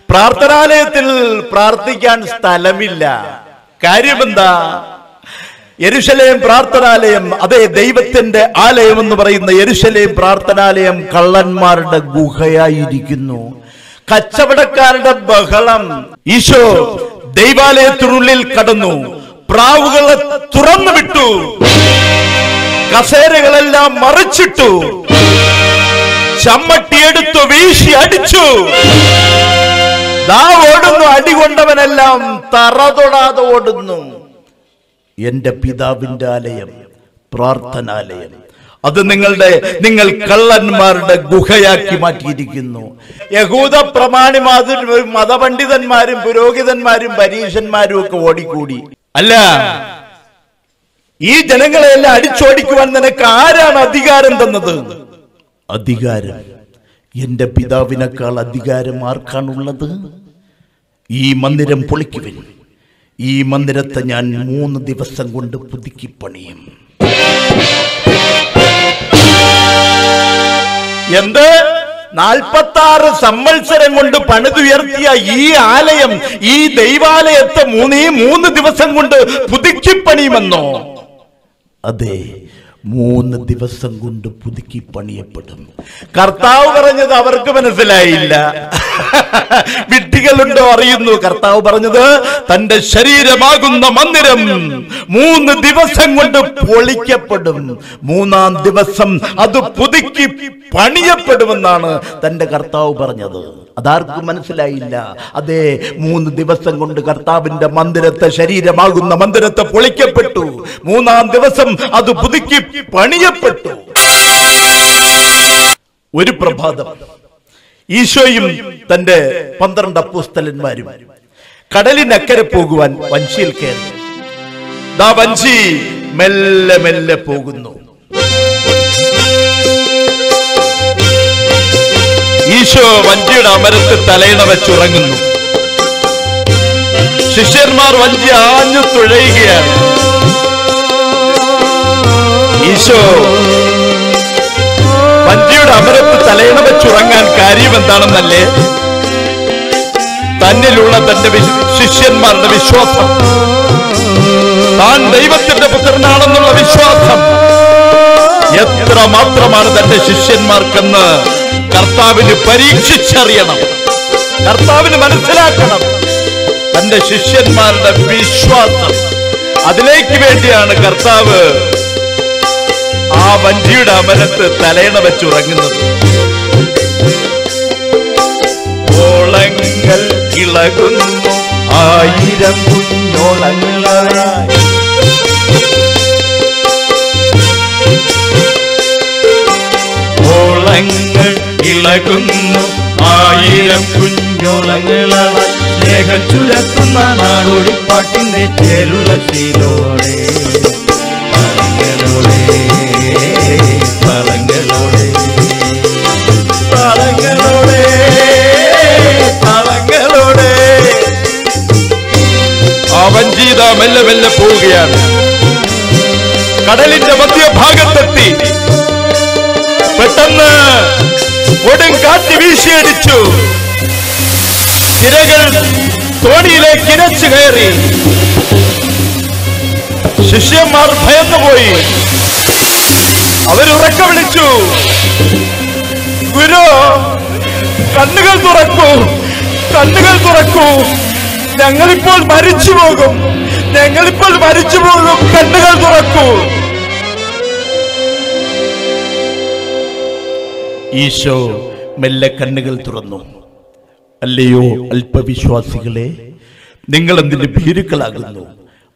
പ്രാർത്ഥനാലയത്തിൽ പ്രാർത്ഥിക്കാൻ സ്ഥലമില്ല. കാര്യമെന്താ? യെരുശലേം പ്രാർത്ഥനാലയം, അതേ, ദൈവത്തിന്റെ ആലയം എന്ന് പറയുന്ന യെരുശലേം പ്രാർത്ഥനാലയം കള്ളന്മാരുടെ ഗുഹയായിരിക്കുന്നു. കച്ചവടക്കാരുടെ ബഹളം. ഈശോ ദൈവാലയത്തിനുള്ളിൽ കടന്നു. പ്രാവുകളെ തുറന്നു വിട്ടു. കസേരകളെല്ലാം മറിച്ചിട്ടു. ചമ്മട്ടിയെടുത്തു വീശി അടിച്ചു. ദാ ഓടുന്നു. അടികൊണ്ടവനെല്ലാം തറ തൊടാതെ ഓടുന്നു. എന്റെ പിതാവിന്റെ ആലയം, പ്രാർത്ഥനാലയം, അത് നിങ്ങൾ കള്ളന്മാരുടെ ഗുഹയാക്കി മാറ്റിയിരിക്കുന്നു. യഹൂദ പ്രമാണിമാരും മതപണ്ഡിതന്മാരും പുരോഹിതന്മാരും പരീശന്മാരും ഒക്കെ ഓടിക്കൂടി. അല്ല, ഈ ജനങ്ങളെല്ലാം അടിച്ചോടിക്കുവാൻ നിനക്ക് ആരാണ് അധികാരം തന്നത്? അധികാരം എന്റെ പിതാവിനേക്കാൾ അധികാരം ആർക്കാണുള്ളത്? ഈ മന്ദിരം പൊളിക്കുവിൻ. ഈ മന്ദിരത്തെ ഞാൻ 3 ദിവസം കൊണ്ട് പുതുക്കി പണിയും. എന്ത് 46 സംവത്സരം കൊണ്ട് പണിതുയർത്തിയ ഈ ആലയം, ഈ ദൈവാലയത്തെ 3 ദിവസം കൊണ്ട് പുതുക്കി പണിയുമെന്നോ? അതെ, 3 ദിവസം കൊണ്ട് പുതുക്കി പണിയപ്പെടും. കർത്താവ് പറഞ്ഞത് അവർക്ക് മനസ്സിലായില്ല. വിഡ്ഢികളുണ്ടോ അറിയുന്നു. കർത്താവ് പറഞ്ഞത് തന്റെ ശരീരമാകുന്ന മന്ദിരം 3 ദിവസം കൊണ്ട് പൊളിക്കപ്പെടും. 3-ാം ദിവസം അത് പുതുക്കി പണിയപ്പെടുമെന്നാണ് തന്റെ കർത്താവ് പറഞ്ഞത്. അതാർക്കും മനസ്സിലായില്ല. അതെ, 3 ദിവസം കൊണ്ട് കർത്താവിന്റെ മന്ദിരത്തെ, ശരീരമാകുന്ന മന്ദിരത്തെ പൊളിക്കപ്പെട്ടു. 3-ാം ദിവസം അത് പുതുക്കി പണിയപ്പെട്ടു. ഒരു പ്രഭാതം ഈശോയും തന്റെ 12 അപ്പോസ്തലന്മാരും കടലിനക്കരെ പോകുവാൻ വഞ്ചിയിൽ കയറി. ദാ വഞ്ചി മെല്ലെ മെല്ലെ പോകുന്നു. ഈശോ വഞ്ചിയുടെ അമരത്ത് തലയിണ വെച്ചുറങ്ങുന്നു. ശിഷ്യന്മാർ വഞ്ചി ആഞ്ഞു തുഴയുകയാണ്. ഈശോ വഞ്ചിയുടെ അമരത്ത് തലയിണ വെച്ചുറങ്ങാൻ കാര്യം എന്താണെന്നല്ലേ? തന്നിലുള്ള തന്റെ ശിഷ്യന്മാരുടെ വിശ്വാസം, താൻ ദൈവത്തിന്റെ പുത്രനാണെന്നുള്ള വിശ്വാസം എത്ര മാത്രമാണ് തന്റെ ശിഷ്യന്മാർക്കെന്ന് കർത്താവിന് പരീക്ഷിച്ചറിയണം. കർത്താവിന് മനസ്സിലാക്കണം തന്റെ ശിഷ്യന്മാരുടെ വിശ്വാസം. അതിലേക്ക് വേണ്ടിയാണ് കർത്താവ് ആ വഞ്ചിയുടെ അമരത്ത് തലയിണ വെച്ചുറങ്ങുന്നത്. ഓളങ്ങൾ ഇളകുന്നു 1000 കുഞ്ഞോളങ്ങളായി. ഓളങ്ങൾ ഇളകുന്നു 1000 കുഞ്ഞോളങ്ങളായി. സ്നേഹം ചുരത്തുന്ന നാടോടിപ്പാട്ടിന്റെ ചേരുള്ള ശീലോടെ താളങ്ങളോടെ താളങ്ങളോടെ താളങ്ങളോടെ ആ വഞ്ചിത മെല്ലെ മെല്ലെ പോവുകയാണ്. കടലിന്റെ മധ്യഭാഗത്തെത്തി. പെട്ടെന്ന് കൊടുങ്കാറ്റ് വീശിയടിച്ചു. തിരകൾ തോണിയിലേക്ക് ഇരച്ചു കയറി. ശിഷ്യന്മാർ ഭയന്നുപോയി. അവരുറക്ക വിളിച്ചു, ഗുരു, കണ്ണുകൾ തുറക്കൂ, കണ്ണുകൾ തുറക്കൂ, ഞങ്ങളിപ്പോൾ മരിച്ചു പോകും, ഞങ്ങളിപ്പോൾ മരിച്ചു പോകും, കണ്ണുകൾ തുറക്കൂ. ഈശോ മെല്ലെ കണ്ണുകൾ തുറന്നു. അല്ലയോ അല്പവിശ്വാസികളെ, നിങ്ങൾ എന്തിന് ഭീരുക്കളാകുന്നു?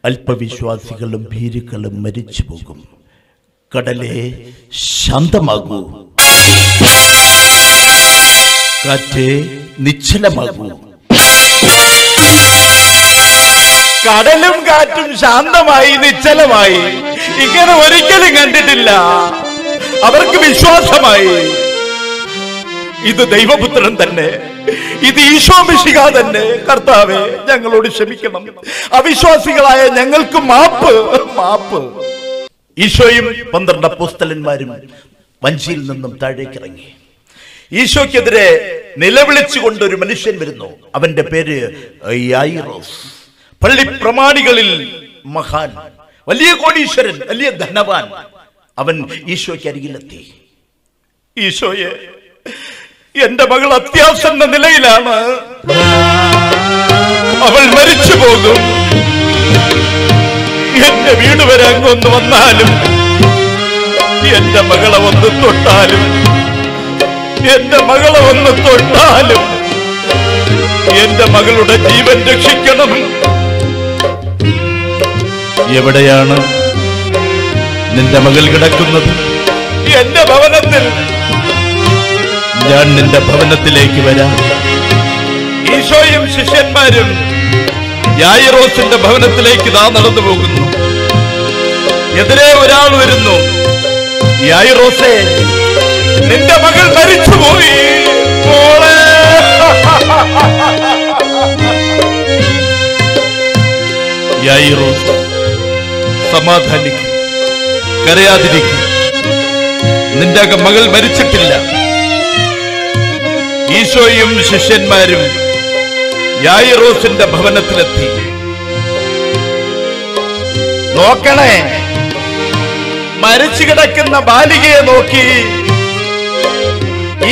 അല്പവിശ്വാസികളും ഭീരുക്കളും മരിച്ചു പോകും. കടലേ, ശാന്തമാകൂ. കാറ്റേ, നിശ്ചലമാകൂ. കടലും കാറ്റും ശാന്തമായി, നിശ്ചലമായി. ഇങ്ങനെ ഒരിക്കലും കണ്ടിട്ടില്ല. അവർക്ക് വിശ്വാസമായി, ഇത് ദൈവപുത്രൻ തന്നെ, ഇത് ഈശോ മിശിഹ തന്നെ. കർത്താവേ, ഞങ്ങളോട് ക്ഷമിക്കണം. അവിശ്വാസികളായ ഞങ്ങൾക്ക് മാപ്പ്, മാപ്പ്. ഈശോയും 12 അപ്പോസ്തലന്മാരും വഞ്ചിയിൽ നിന്നും താഴേക്കിറങ്ങി. ഈശോയ്ക്കെതിരെ നിലവിളിച്ചുകൊണ്ട് ഒരു മനുഷ്യൻ വരുന്നു. അവന്റെ പേര് യായിറോസ്. പള്ളി പ്രമാണികളിൽ മഹാൻ, വലിയ കോടീശ്വരൻ, വലിയ ധനവാൻ. അവൻ ഈശോയ്ക്ക് അരികിലെത്തി. ഈശോയെ, എന്റെ മകൾ അത്യാസന്ന നിലയിലാണ്, അവൾ മരിച്ചു പോകും. എന്റെ വീട് വരെ അങ്ങൊന്ന് വന്നാലും, എന്റെ മകളെ ഒന്ന് തൊട്ടാലും, എന്റെ മകളെ ഒന്ന് തൊട്ടാലും എന്റെ മകളുടെ ജീവൻ രക്ഷിക്കണം. എവിടെയാണ് നിന്റെ മകൾ കിടക്കുന്നത്?
എന്റെ ഭവനത്തിൽ.
ഞാൻ നിന്റെ ഭവനത്തിലേക്ക് വരാം.
ഈശോയും ശിഷ്യന്മാരും യായിറോസിന്റെ ഭവനത്തിലേക്ക് ഇതാ നടന്നു പോകുന്നു. എതിരെ ഒരാൾ വരുന്നു. യായിറോസേ, നിന്റെ മകൾ മരിച്ചുപോയി. മോളെ,
യായിറോസ്, സമാധാനിക്കും, കരയാതിരിക്കും. നിന്റെ മകൾ മരിച്ചിട്ടില്ല.
ഈശോയും ശിഷ്യന്മാരും യായിറോസിന്റെ ഭവനത്തിലെത്തി. നോക്കണേ, മരിച്ചു കിടക്കുന്ന ബാലികയെ നോക്കി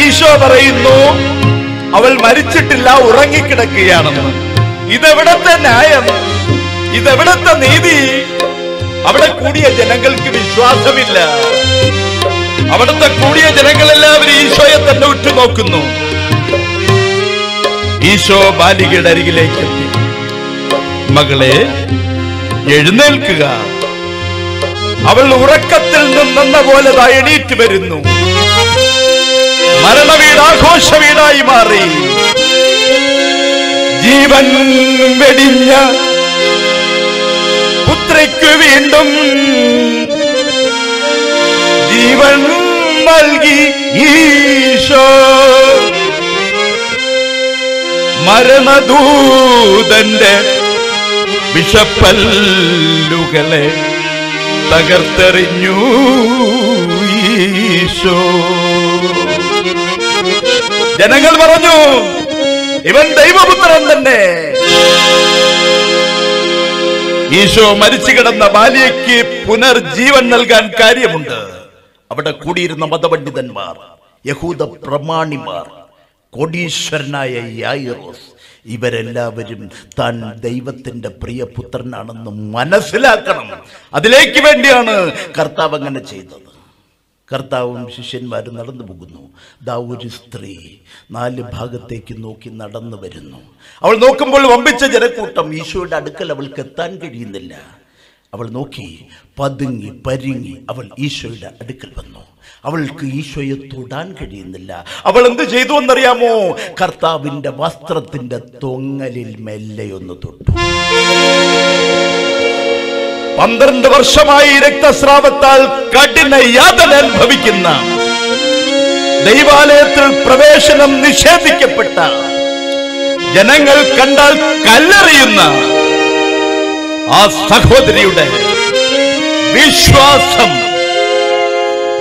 ഈശോ പറയുന്നു, അവൾ മരിച്ചിട്ടില്ല, ഉറങ്ങിക്കിടക്കുകയാണെന്ന്. ഇതെവിടത്തെ ന്യായം? ഇതെവിടത്തെ നീതി? അവിടെ കൂടിയ ജനങ്ങൾക്ക് വിശ്വാസമില്ല. അവിടുത്തെ കൂടിയ ജനങ്ങളെല്ലാവരും ഈശോയെ തന്നെ ഉറ്റുനോക്കുന്നു. ഈശോ ബാലികയുടെ അരികിലേക്ക് എത്തി. മകളെ, എഴുന്നേൽക്കുക. അവൾ ഉറക്കത്തിൽ നിന്നെന്ന പോലെ എണീറ്റ് വരുന്നു. മരണവീട് ആഘോഷ വീടായി മാറി. ജീവൻ വെടിഞ്ഞ പുത്രിക്ക് വീണ്ടും ജീവൻ നൽകി ഈശോ. മരണദൂതന്റെ വിഷപ്പല്ലുകളെ തകർത്തെറിഞ്ഞു ഈശോ. ജനങ്ങൾ പറഞ്ഞു, ഇവൻ ദൈവപുത്രൻ തന്നെ. ഈശോ മരിച്ചു കിടന്ന ബാലിയയ്ക്ക് പുനർജീവൻ നൽകാൻ കാര്യമുണ്ട്. അവിടെ കൂടിയിരുന്ന മതപണ്ഡിതന്മാർ, യഹൂദ പ്രമാണിമാർ, കോടീശ്വരനായ യായിറോസ്, ഇവരെല്ലാവരും താൻ ദൈവത്തിന്റെ പ്രിയപുത്രനാണെന്ന് മനസ്സിലാക്കണം. അതിലേക്ക് വേണ്ടിയാണ് കർത്താവ് അങ്ങനെ ചെയ്തത്. കർത്താവും ശിഷ്യന്മാരും നടന്നു പോകുന്നു. ദാ ഒരു സ്ത്രീ 4 ഭാഗത്തേക്ക് നോക്കി നടന്നു വരുന്നു. അവൾ നോക്കുമ്പോൾ വമ്പിച്ച ജനക്കൂട്ടം. ഈശോയുടെ അടുക്കൽ അവൾക്ക് എത്താൻ കഴിയുന്നില്ല. അവൾ നോക്കി, പതുങ്ങി പരിങ്ങി അവൾ ഈശോയുടെ അടുക്കൽ വന്നു. അവൾക്ക് ഈശോയെ തൊടാൻ കഴിയുന്നില്ല. അവൾ എന്ത് ചെയ്തു എന്നറിയാമോ? കർത്താവിന്റെ വസ്ത്രത്തിന്റെ തൊങ്ങലിൽ മെല്ലെയൊന്ന് തൊട്ടു. 12 വർഷമായി രക്തസ്രാവത്താൽ കഠിന യാതന അനുഭവിക്കുന്ന, ദൈവാലയത്തിൽ പ്രവേശനം നിഷേധിക്കപ്പെട്ട, ജനങ്ങൾ കണ്ടാൽ കല്ലെറിയുന്ന ആ സഹോദരിയുടെ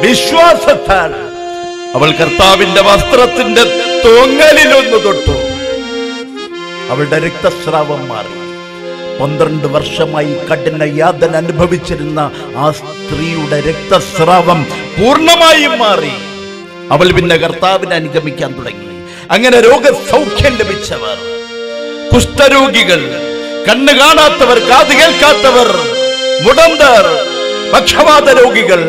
വിശ്വാസത്താൽ അവൾ കർത്താവിന്റെ വസ്ത്രത്തിന്റെ തൊങ്ങലിലൊന്ന് തൊട്ടു. അവളുടെ രക്തസ്രാവം മാറി. 12 വർഷമായി കഠിന യാതന അനുഭവിച്ചിരുന്ന ആ സ്ത്രീയുടെ രക്തസ്രാവം പൂർണ്ണമായും മാറി. അവൾ പിന്നെ കർത്താവിനെ അനുഗമിക്കാൻ തുടങ്ങി. അങ്ങനെ രോഗസൗഖ്യം ലഭിച്ചവർ, കുഷ്ഠരോഗികൾ, കണ്ണ് കാണാത്തവർ, കാത് കേൾക്കാത്തവർ, മുടന്തർ, പക്ഷവാത രോഗികൾ,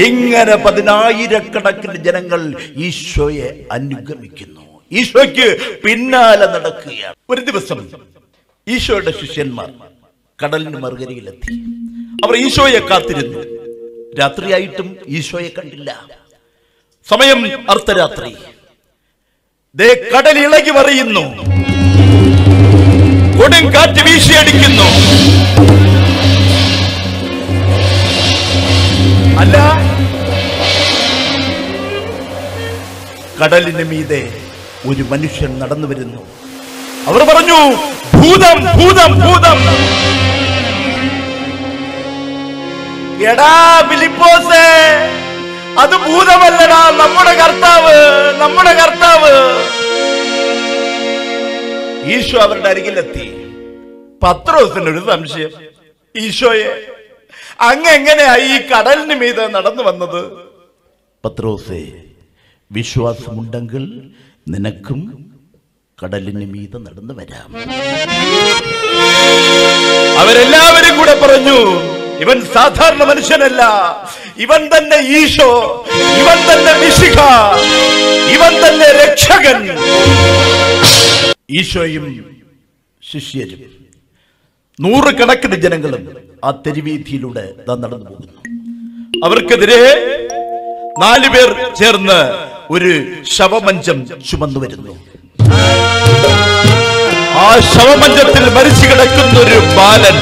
ഇങ്ങനെ 10,000-കണക്കിന് ജനങ്ങൾ ഈശോയെ അനുഗമിക്കുന്നു. ഈശോയ്ക്ക് പിന്നാലെ നടക്കുകയാണ്. ഒരു ദിവസം ഈശോയുടെ ശിഷ്യന്മാർ കടലിന് മറുകരയിലെത്തി. അവർ ഈശോയെ കാത്തിരുന്നു. രാത്രിയായിട്ടും ഈശോയെ കണ്ടില്ല. സമയം അർദ്ധരാത്രി. ദേ കടൽ ഇളകി മറിയുന്നു. കൊടുങ്കാറ്റ് വീശിയടിക്കുന്നു. അല്ല, കടലിന് മീതെ ഒരു മനുഷ്യൻ നടന്നു വരുന്നു. അവർ പറഞ്ഞു, ഭൂതം, ഭൂതം, ഭൂതം. എടാ ഫിലിപ്പോസേ, അത് ഭൂതമല്ലടാ, നമ്മുടെ കർത്താവ്, നമ്മുടെ കർത്താവ്. ഈശോ അവരുടെ അരികിലെത്തി. പത്രോസിനൊരു സംശയം, ഈശോയെ അങ്ങ് എങ്ങനെയാ ഈ കടലിന് മീതെ നടന്നു വന്നത്? പത്രോസേ, വിശ്വാസമുണ്ടെങ്കിൽ നിനക്കും കടലിന് മീതെ നടന്നു വരാം. അവരെല്ലാവരും കൂടെ പറഞ്ഞു, ഇവൻ സാധാരണ മനുഷ്യനല്ല, ഇവൻ തന്നെ ഈശോ, ഇവൻ തന്നെ മിശിഹ, ഇവൻ തന്നെ രക്ഷകൻ. ഈശോയും ശിഷ്യരും നൂറുകണക്കിന് ജനങ്ങളും ആ തെരുവീതിയിലൂടെ നടന്നു പോകുന്നു. അവർക്കെതിരെ 4 പേർ ചേർന്ന് ഒരു ശവമഞ്ചം ചുമന്നു വരുന്നു. ആ ശവമഞ്ചത്തിൽ മരിച്ചു കിടക്കുന്ന ഒരു ബാലൻ,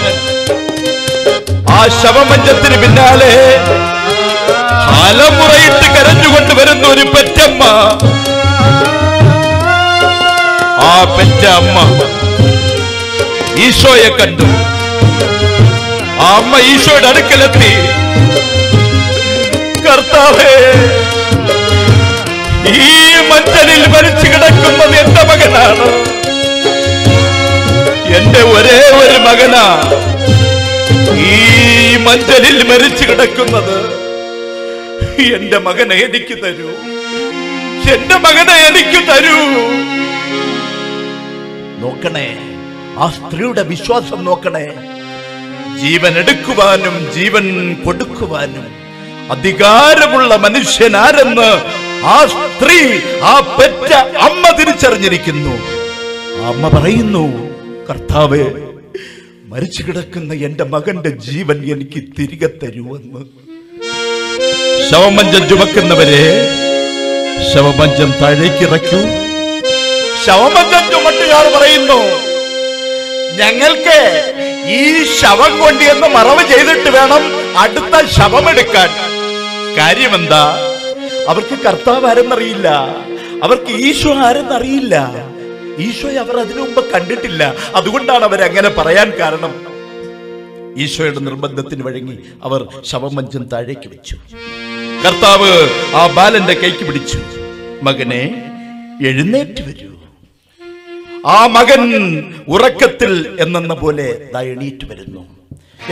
ആ ശവമഞ്ചത്തിന് പിന്നാലെ അലമുറയിട്ട് കരഞ്ഞുകൊണ്ട് വരുന്ന ഒരു പെറ്റമ്മ. ആ പെറ്റ അമ്മ ഈശോയെ കണ്ടു. ആ അമ്മ ഈശോയുടെ അടുക്കലെത്തി, കർത്താവേ, ഈ മഞ്ചലിൽ മരിച്ചു കിടക്കുന്നത് എന്റെ മകനാണ്, എന്റെ ഒരേ ഒരു മകനാ ഈ മഞ്ചലിൽ മരിച്ചു കിടക്കുന്നത്. എന്റെ മകനെ എനിക്ക് തരൂ, എന്റെ മകനെ എനിക്ക് തരൂ. നോക്കണേ, ആ സ്ത്രീയുടെ വിശ്വാസം നോക്കണേ. ജീവൻ എടുക്കുവാനും ജീവൻ കൊടുക്കുവാനും അധികാരമുള്ള മനുഷ്യനാരെന്ന് ആ സ്ത്രീ, ആ പെറ്റ അമ്മ തിരിച്ചറിഞ്ഞിരിക്കുന്നു. അമ്മ പറയുന്നു, കർത്താവേ, മരിച്ചു കിടക്കുന്ന എന്റെ മകന്റെ ജീവൻ എനിക്ക് തിരികെ തരുമെന്ന്. ശവമഞ്ചം ചുമക്കുന്നവരെ ശവമഞ്ചം താഴേക്ക് ഇറക്കൂ. ശവമഞ്ചം ചുമട്ടുകാർ പറയുന്നു, ഞങ്ങൾക്ക് ഈ ശവം കൊണ്ടുവന്ന് മറവ് ചെയ്തിട്ട് വേണം അടുത്ത ശവമെടുക്കാൻ. കാര്യമെന്താ? അവർക്ക് കർത്താവ് ആരെന്നറിയില്ല, അവർക്ക് ഈശോ ആരെന്നറിയില്ല. ഈശോയെ അവർ അതിനു മുമ്പ് കണ്ടിട്ടില്ല. അതുകൊണ്ടാണ് അവരങ്ങനെ പറയാൻ കാരണം. ഈശോയുടെ നിർബന്ധത്തിന് വഴങ്ങി അവർ ശവമഞ്ചം താഴേക്ക് വെച്ചു. കർത്താവ് ആ ബാലന്റെ കൈക്ക് പിടിച്ചു. മകനെ, എഴുന്നേറ്റ് വരൂ. ആ മകൻ ഉറക്കത്തിൽ എന്ന പോലെ എണീറ്റ് വരുന്നു.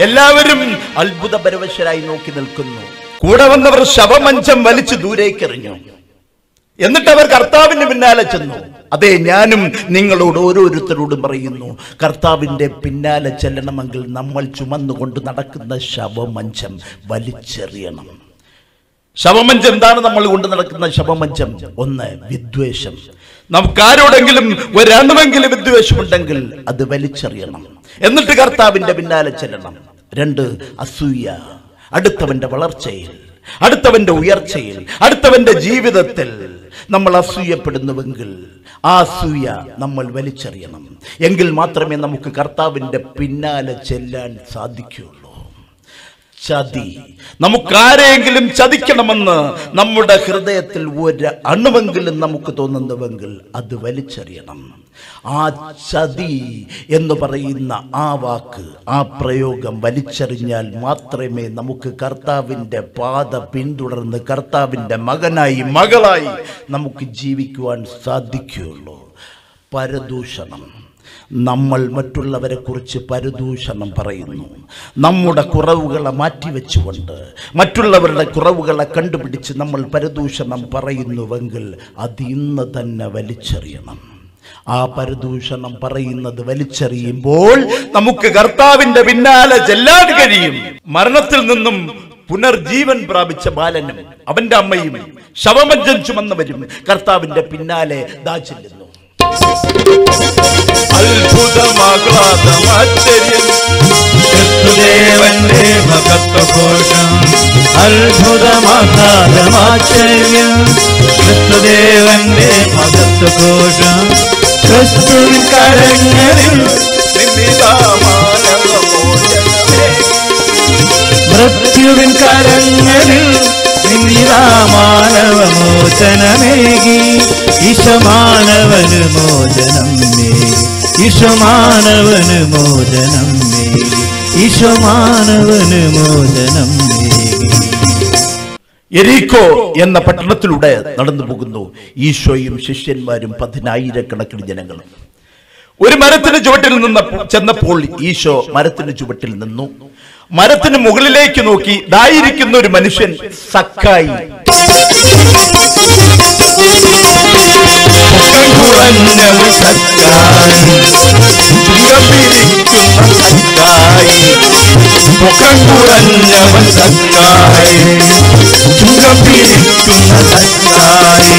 എല്ലാവരും അത്ഭുതപരവശരായി നോക്കി നിൽക്കുന്നു. കൂടെ വന്നവർ ശവമഞ്ചം വലിച്ചു ദൂരേക്കെറിഞ്ഞു. എന്നിട്ട് അവർ കർത്താവിന്റെ പിന്നാലെ ചെന്നു. അതെ, ഞാനും നിങ്ങളോട് ഓരോരുത്തരോടും പറയുന്നു, കർത്താവിന്റെ പിന്നാലെ ചെല്ലണമെങ്കിൽ നമ്മൾ ചുമന്നുകൊണ്ട് നടക്കുന്ന ശവമഞ്ചം വലിച്ചെറിയണം. ശവമഞ്ചം എന്താണ്? നമ്മൾ കൊണ്ട് നടക്കുന്ന ശവമഞ്ചം. 1, വിദ്വേഷം. നമുക്കാരോടെങ്കിലും ഒരണമെങ്കിലും വിദ്വേഷമുണ്ടെങ്കിൽ അത് വലിച്ചെറിയണം. എന്നിട്ട് കർത്താവിന്റെ പിന്നാലെ ചെല്ലണം. 2, അസൂയ. അടുത്തവന്റെ വളർച്ചയിൽ, അടുത്തവന്റെ ഉയർച്ചയിൽ, അടുത്തവന്റെ ജീവിതത്തിൽ നമ്മൾ അസൂയപ്പെടുന്നുവെങ്കിൽ ആ അസൂയ നമ്മൾ വലിച്ചെറിയണം. എങ്കിൽ മാത്രമേ നമുക്ക് കർത്താവിന്റെ പിന്നാലെ ചെല്ലാൻ സാധിക്കുകയുള്ളൂ. ചതി. നമുക്കാരെങ്കിലും ചതിക്കണമെന്ന് നമ്മുടെ ഹൃദയത്തിൽ ഒരു അണുവെങ്കിലും നമുക്ക് തോന്നുന്നുവെങ്കിൽ അത് വലിച്ചെറിയണം. ആ ചതി എന്ന് പറയുന്ന ആ വാക്ക്, ആ പ്രയോഗം വലിച്ചെറിഞ്ഞാൽ മാത്രമേ നമുക്ക് കർത്താവിൻ്റെ പാത പിന്തുടർന്ന് കർത്താവിൻ്റെ മകനായി മകളായി നമുക്ക് ജീവിക്കുവാൻ സാധിക്കുകയുള്ളൂ. പരദൂഷണം. നമ്മൾ മറ്റുള്ളവരെ കുറിച്ച് പരദൂഷണം പറയുന്നു. നമ്മുടെ കുറവുകളെ മാറ്റിവെച്ചുകൊണ്ട് മറ്റുള്ളവരുടെ കുറവുകളെ കണ്ടുപിടിച്ച് നമ്മൾ പരദൂഷണം പറയുന്നുവെങ്കിൽ അത് ഇന്ന് തന്നെ വലിച്ചെറിയണം. ആ പരദൂഷണം പറയുന്നത് വലിച്ചെറിയുമ്പോൾ നമുക്ക് കർത്താവിന്റെ പിന്നാലെ ചെല്ലാൻ കഴിയും. മരണത്തിൽ നിന്നും പുനർജീവൻ പ്രാപിച്ച ബാലനും അവന്റെ അമ്മയും ശവമഞ്ചം ചുമന്നവരും കർത്താവിന്റെ പിന്നാലെ ദാ ചെല്ലുന്നു. അത്ഭുതമാഗ്ലാതമാശ്ചര്യം
ക്രിസ്തുദേവന്റെ മഹത്വഘോഷം. അത്ഭുതമാഗ്ലാതമാശ്ചര്യം ക്രിസ്തുദേവന്റെ മഹത്വഘോഷം. ക്രിസ്തുവിൻ കരങ്ങളിൽ മൃത്യുവിൻ കരങ്ങളിൽ മാനവമോചനമേകി ഈശമാനവന് മോചനം നേടി. ഈശമാനവന് മോചനം നേടി. ഈശമാനവന് മോചനം നേടി.
യെരിക്കോ എന്ന പട്ടണത്തിലൂടെ നടന്നു പോകുന്നു ഈശോയും ശിഷ്യന്മാരും 10,000 ജനങ്ങളും. ഒരു മരത്തിന് ചുവട്ടിൽ ചെന്നപ്പോൾ ഈശോ മരത്തിന് ചുവട്ടിൽ നിന്നു. മരത്തിന് മുകളിലേക്ക് നോക്കി ദായിരിക്കുന്ന ഒരു മനുഷ്യൻ സക്കായി.
മുഖം കുറഞ്ഞവൻ സക്കായി, ചുങ്കം പിരിക്കുന്ന സക്കായി.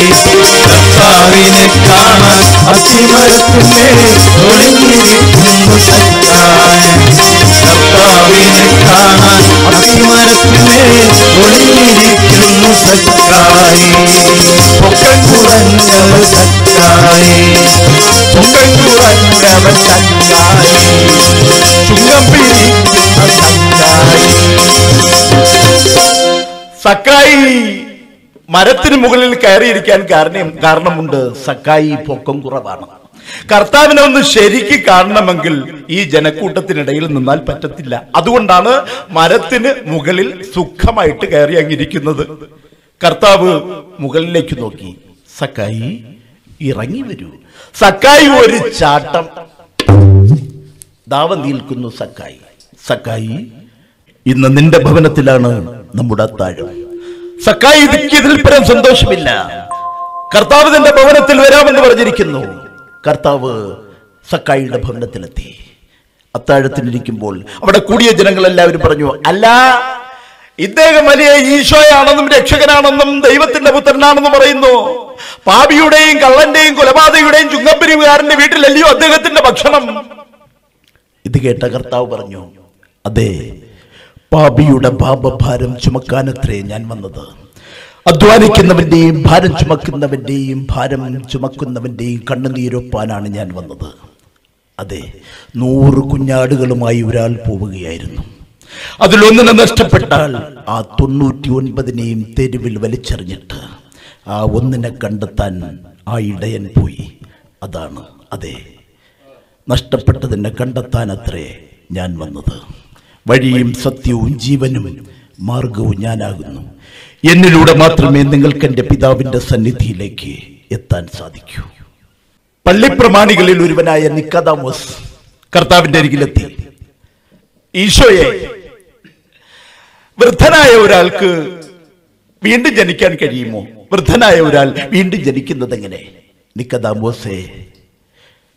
കർത്താവിനെ കാണാൻ അത്തിമരത്തിന്മേൽ ഒളിഞ്ഞിരിക്കുന്നു സക്കായി. കർത്താവിനെ കാണാൻ അത്തിമരത്തിന്മേൽ ഒളിഞ്ഞിരിക്കുന്നു സക്കായി. മുഖം കുറഞ്ഞവൻ സക്കായി, മുഖം കുറഞ്ഞവൻ സക്കായി, ചുങ്കം പിരിക്കുന്ന സക്കായി.
സക്കായി മരത്തിന് മുകളിൽ കയറിയിരിക്കാൻ കാരണമുണ്ട്. സക്കായി പൊക്കം കുറവാണ്. കർത്താവിനെ ഒന്ന് ശരിക്ക് കാണണമെങ്കിൽ ഈ ജനക്കൂട്ടത്തിനിടയിൽ നിന്നാൽ പറ്റത്തില്ല. അതുകൊണ്ടാണ് മരത്തിന് മുകളിൽ സുഖമായിട്ട് കയറി അങ്ങിരിക്കുന്നത്. കർത്താവ് മുകളിലേക്ക് നോക്കി, സക്കായി ഇറങ്ങി വരൂ. സക്കായി ഒരു ചാട്ടം ദാവ നിൽക്കുന്നു. സക്കായി, സക്കായി ഇന്ന് നിന്റെ ഭവനത്തിലാണ് നമ്മുടെ അത്താഴം. സക്കായി ഇതിൽ പരം സന്തോഷമില്ല. കർത്താവ് നിന്റെ ഭവനത്തിൽ വരാമെന്ന് പറഞ്ഞിരിക്കുന്നു. കർത്താവ് സക്കായിയുടെ ഭവനത്തിലെത്തി. അത്താഴത്തിനിരിക്കുമ്പോൾ അവിടെ കൂടിയ ജനങ്ങളെല്ലാവരും പറഞ്ഞു, അല്ല, ഇദ്ദേഹം വലിയ ഈശോയാണെന്നും രക്ഷകനാണെന്നും ദൈവത്തിന്റെ പുത്രനാണെന്നും പറയുന്നു. പാപിയുടെയും കള്ളന്റെയും കൊലപാതകയുടെയും ചുങ്കപ്പിരിവുകാരന്റെ വീട്ടിലല്ലയോ അദ്ദേഹത്തിന്റെ ഭക്ഷണം? ഇത് കേട്ട കർത്താവ് പറഞ്ഞു, അതെ, പാപിയുടെ പാപഭാരം ചുമക്കാനത്രേ ഞാൻ വന്നത്. അധ്വാനിക്കുന്നവന്റെയും ഭാരം ചുമക്കുന്നവന്റെയും കണ്ണുനീരൊപ്പാനാണ് ഞാൻ വന്നത്. അതെ, 100 കുഞ്ഞാടുകളുമായി ഒരാൾ പോവുകയായിരുന്നു. അതിലൊന്നിനെ നഷ്ടപ്പെട്ടാൽ ആ 99നെയും തെരുവിൽ വലിച്ചെറിഞ്ഞിട്ട് ആ ഒന്നിനെ കണ്ടെത്താൻ ആ ഇടയൻ പോയി. അതാണ്, അതെ, നഷ്ടപ്പെട്ടതിനെ കണ്ടെത്താൻ അത്രേ ഞാൻ വന്നത്. വഴിയും സത്യവും ജീവനും മാർഗവും ഞാനാകുന്നു. എന്നിലൂടെ മാത്രമേ നിങ്ങൾക്ക് എൻ്റെ പിതാവിന്റെ സന്നിധിയിലേക്ക് എത്താൻ സാധിക്കൂ. പള്ളിപ്രമാണികളിൽ ഒരുവനായ നിക്കോദെമോസ് കർത്താവിന്റെ അരികിലെത്തി. ഈശോയെ, വൃദ്ധനായ ഒരാൾക്ക് വീണ്ടും ജനിക്കാൻ കഴിയുമോ? വൃദ്ധനായ ഒരാൾ വീണ്ടും ജനിക്കുന്നത് എങ്ങനെ? നിക്കോദെമോസേ,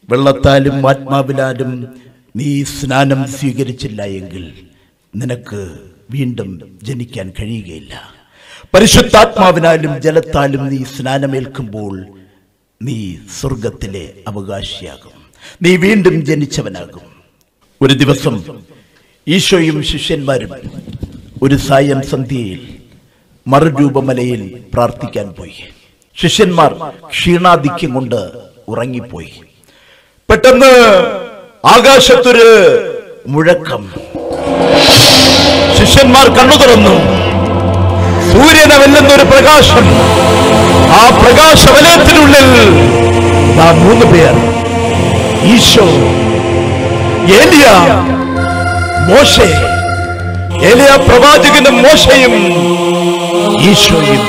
വെള്ളത്താലും ആത്മാവിനാലും നീ സ്നാനം സ്വീകരിച്ചില്ല എങ്കിൽ നിനക്ക് വീണ്ടും ജനിക്കാൻ കഴിയുകയില്ല. പരിശുദ്ധാത്മാവിനാലും ജലത്താലും നീ സ്നാനമേൽക്കുമ്പോൾ നീ സ്വർഗത്തിലെ അവകാശിയാകും. നീ വീണ്ടും ജനിച്ചവനാകും. ഒരു ദിവസം ഈശോയും ശിഷ്യന്മാരും ഒരു സായം സന്ധ്യയിൽ മറുരൂപമലയിൽ പ്രാർത്ഥിക്കാൻ പോയി. ശിഷ്യന്മാർ ക്ഷീണാധിക്യം കൊണ്ട് ഉറങ്ങിപ്പോയി. പെട്ടെന്ന് ആകാശത്തൊരു മുഴക്കം. ശിഷ്യന്മാർ കണ്ണു തുറന്നു. സൂര്യനെ വെല്ലുന്നൊരു പ്രകാശം. ആ പ്രകാശവലയത്തിനുള്ളിൽ 3 പേർ, ഈശോ, ഏലിയ, മോശെ. ഏലിയ പ്രവാചകനും മോശയും ഈശോയും.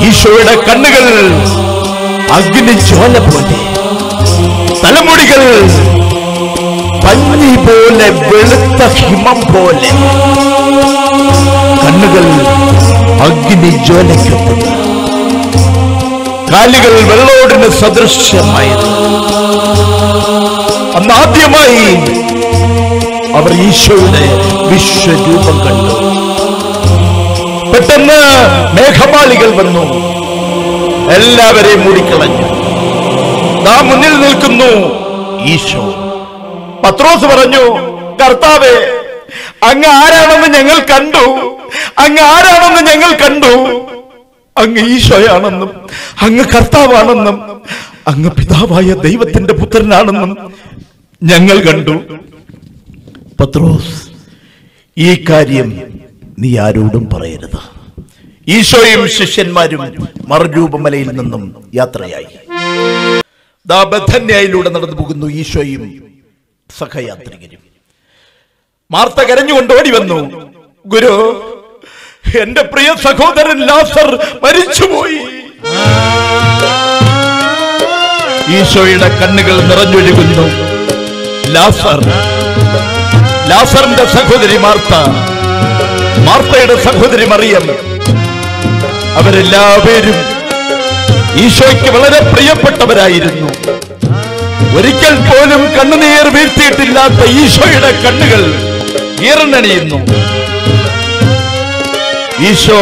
ഈശോയുടെ കണ്ണുകൾ അഗ്നിജ്വാല പോലെ, തലമുടികൾ പഞ്ഞി പോലെ, വെളുത്ത ഹിമം പോലെ, കണ്ണുകൾ അഗ്നിജ്വാലയ്ക്കൊപ്പം, കാലുകൾ വെള്ളോടിന് സദൃശ്യമായത്. അന്നാദ്യമായി അവർ ഈശോയുടെ വിശ്വരൂപം കണ്ടു. പെട്ടെന്ന് മേഘമാലികൾ വന്നു, എല്ലാവരെയും മൂടിക്കളഞ്ഞു. നാം മുന്നിൽ നിൽക്കുന്നു ഈശോ. പത്രോസ് പറഞ്ഞു, കർത്താവേ, അങ്ങ് ആരാണെന്ന് ഞങ്ങൾ കണ്ടു, അങ്ങ് ആരാണെന്ന് ഞങ്ങൾ കണ്ടു. അങ്ങ് ഈശോയാണെന്നും അങ്ങ് കർത്താവാണെന്നും അങ്ങ് പിതാവായ ദൈവത്തിന്റെ പുത്രനാണെന്നും ഞങ്ങൾ കണ്ടു. പത്രോസ്, ഈ കാര്യം നീ ആരോടും പറയരുത്. ഈശോയും ശിഷ്യന്മാരും മറുരൂപമലയിൽ നിന്നും യാത്രയായി. ബഥന്യയിലൂടെ നടന്നു പോകുന്നു ഈശോയും സഹയാത്രികരും. മാർത്ത കരഞ്ഞുകൊണ്ട് ഓടി വന്നു, ഗുരു, എന്റെ പ്രിയ സഹോദരൻ ലാസർ മരിച്ചുപോയി. ഈശോയുടെ കണ്ണുകൾ നിറഞ്ഞൊഴുകുന്നു. ലാസറിന്റെ സഹോദരി മാർത്ത, മാർത്തയുടെ സഹോദരി മറിയം, അവരെല്ലാവരും ഈശോയ്ക്ക് വളരെ പ്രിയപ്പെട്ടവരായിരുന്നു. ഒരിക്കൽ പോലും കണ്ണുനീർ വീഴ്ത്തിയിട്ടില്ലാത്ത ഈശോയുടെ കണ്ണുകൾ ഈറനണിയുന്നു. ഈശോ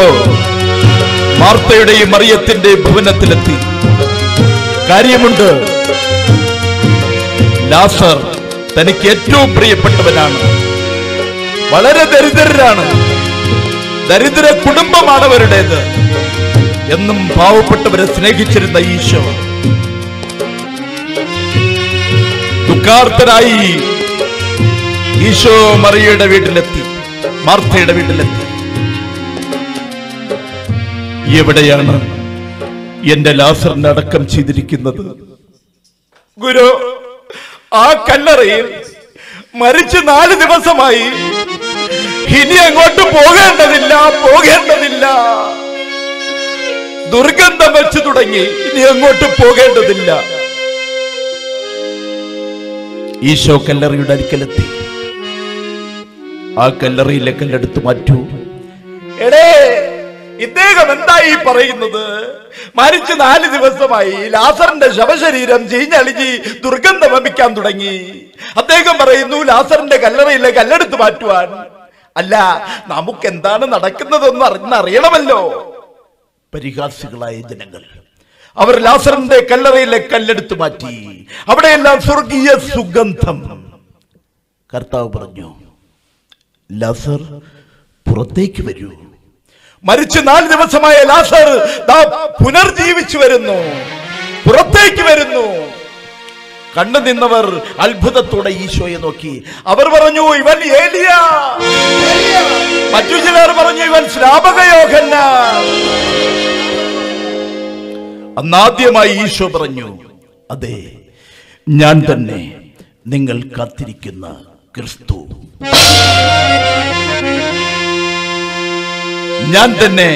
മാർത്തയുടെയും മറിയത്തിന്റെയും ഭവനത്തിലെത്തി. കാര്യമുണ്ട്, ലാസർ തനിക്ക് ഏറ്റവും പ്രിയപ്പെട്ടവനാണ്. വളരെ ദരിദ്രരാണ്, ദരിദ്ര കുടുംബമാണ് അവരുടേത്. എന്നും പാവപ്പെട്ടവരെ സ്നേഹിച്ചിരുന്ന ഈശോ ദുഃഖാർത്തനായി ഈശോ മറിയയുടെ വീട്ടിലെത്തി, മാർത്തയുടെ വീട്ടിലെത്തി. എവിടെയാണ് എന്റെ ലാസറിനെ അടക്കം ചെയ്തിരിക്കുന്നത്?
ഗുരു, ആ കല്ലറയിൽ മരിച്ച് 4 ദിവസമായി. ഇനി അങ്ങോട്ട് പോകേണ്ടതില്ല. ദുർഗന്ധം വെച്ചു തുടങ്ങി. ഇനി അങ്ങോട്ട് പോകേണ്ടതില്ല.
ഈശോ കല്ലറയുടെ അരിക്കലെത്തി. ആ കല്ലറയിലെ കല്ലെടുത്ത് മാറ്റൂ.
എടേ, ഇദ്ദേഹം എന്തായി പറയുന്നത്? മരിച്ച് 4 ദിവസമായി. ലാസറിന്റെ ശവശരീരം ചീഞ്ഞളിഞ്ഞ് ദുർഗന്ധം വമിക്കാൻ തുടങ്ങി. അദ്ദേഹം പറയുന്നു ലാസറിന്റെ കല്ലറയിലെ കല്ലെടുത്ത് മാറ്റുവാൻ. അല്ല, നമുക്ക് എന്താണ് നടക്കുന്നതെന്ന് അറിയണമല്ലോ.
പരിഹാസികളായ ജനങ്ങൾ അവർ ലാസറിന്റെ കല്ലറയിലെ കല്ലെടുത്ത് മാറ്റി. അവിടെയെല്ലാം സ്വർഗീയ സുഗന്ധം. കർത്താവ് പറഞ്ഞു, ലാസർ പുറത്തേക്ക് വരൂ.
മരിച്ച് 4 ദിവസമായ ലാസർ പുനർജീവിച്ചു വരുന്നു, പുറത്തേക്ക് വരുന്നു.
കണ്ടു നിന്നവർ അത്ഭുതത്തോടെ ഈശോയെ നോക്കി.
അവർ പറഞ്ഞു, ഇവൻ ഏലിയ. മറ്റു ചിലർ പറഞ്ഞു, ഇവൻ സ്നാപക യോഹന്നാൻ.
അന്നാദ്യമായി ഈശോ പറഞ്ഞു, അതെ, ഞാൻ തന്നെ നിങ്ങൾ കാത്തിരിക്കുന്ന ക്രിസ്തു. ഞാൻ തന്നെ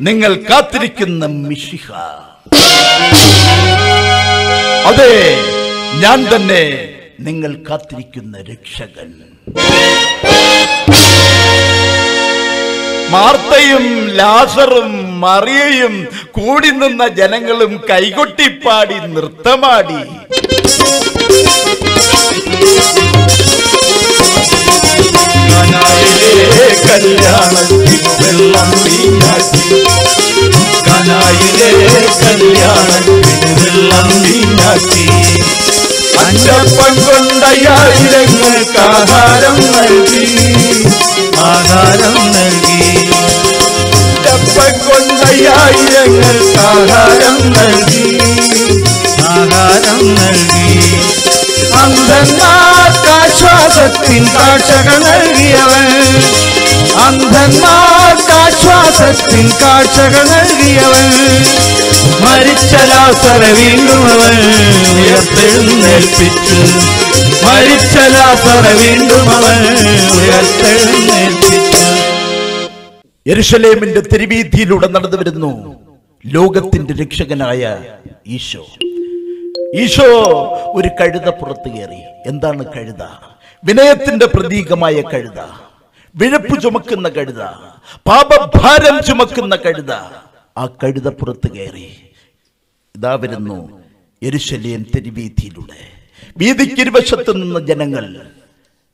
നിങ്ങൾ കാത്തിരിക്കുന്ന മിശിഹ. അതെ, ഞാൻ തന്നെ നിങ്ങൾ കാത്തിരിക്കുന്ന രക്ഷകൻ.
മാർത്തയും ലാസറും മറിയയും കൂടി നിന്ന ജനങ്ങളും കൈകൊട്ടിപ്പാടി നൃത്തമാടി.
കല്യാണത്തിന് വെള്ളം വീഞ്ഞാക്കി, കനായിലെ കല്യാണത്തിന് വെള്ളം വീഞ്ഞാക്കി. അഞ്ചപ്പം കൊണ്ടയ്യായിരങ്ങൾക്ക് ആഹാരം നൽകി. അഞ്ചപ്പം കൊണ്ടയ്യായിരങ്ങൾക്ക് ആഹാരം നൽകി. അന്ധന്മാർക്ക് ആശ്വാസത്തിൻ കാഴ്ചക നൽകിയവൻ. അന്ധന്മാർക്ക് ആശ്വാസത്തിൻ കാഴ്ചക നൽകിയവൻ. മരിച്ച ലാസറെ വീണ്ടും അവൻ ഉയർത്തെഴുന്നേൽപ്പിച്ചു. മരിച്ച ലാസറെ വീണ്ടും അവൻ ഉയർത്തെഴുന്നേൽപ്പിച്ചു.
യെരുശലേമിന്റെ തെരുവീഥിയിലൂടെ നടന്നു വരുന്നു ലോകത്തിന്റെ രക്ഷകനായ ഈശോ. ഈശോ ഒരു കഴുത പുറത്തു കയറി. എന്താണ് കഴുത? വിനയത്തിന്റെ പ്രതീകമായ കഴുത, വിഴപ്പ് ചുമക്കുന്ന കഴുത, പാപഭാരം ചുമക്കുന്ന കഴുത. ആ കഴുത പുറത്തു കയറി. ഇതാ വരുന്നു യെരുശലേം തെരുവീഥിയിലൂടെ. വീതിക്കിരുവശത്ത് നിന്ന ജനങ്ങൾ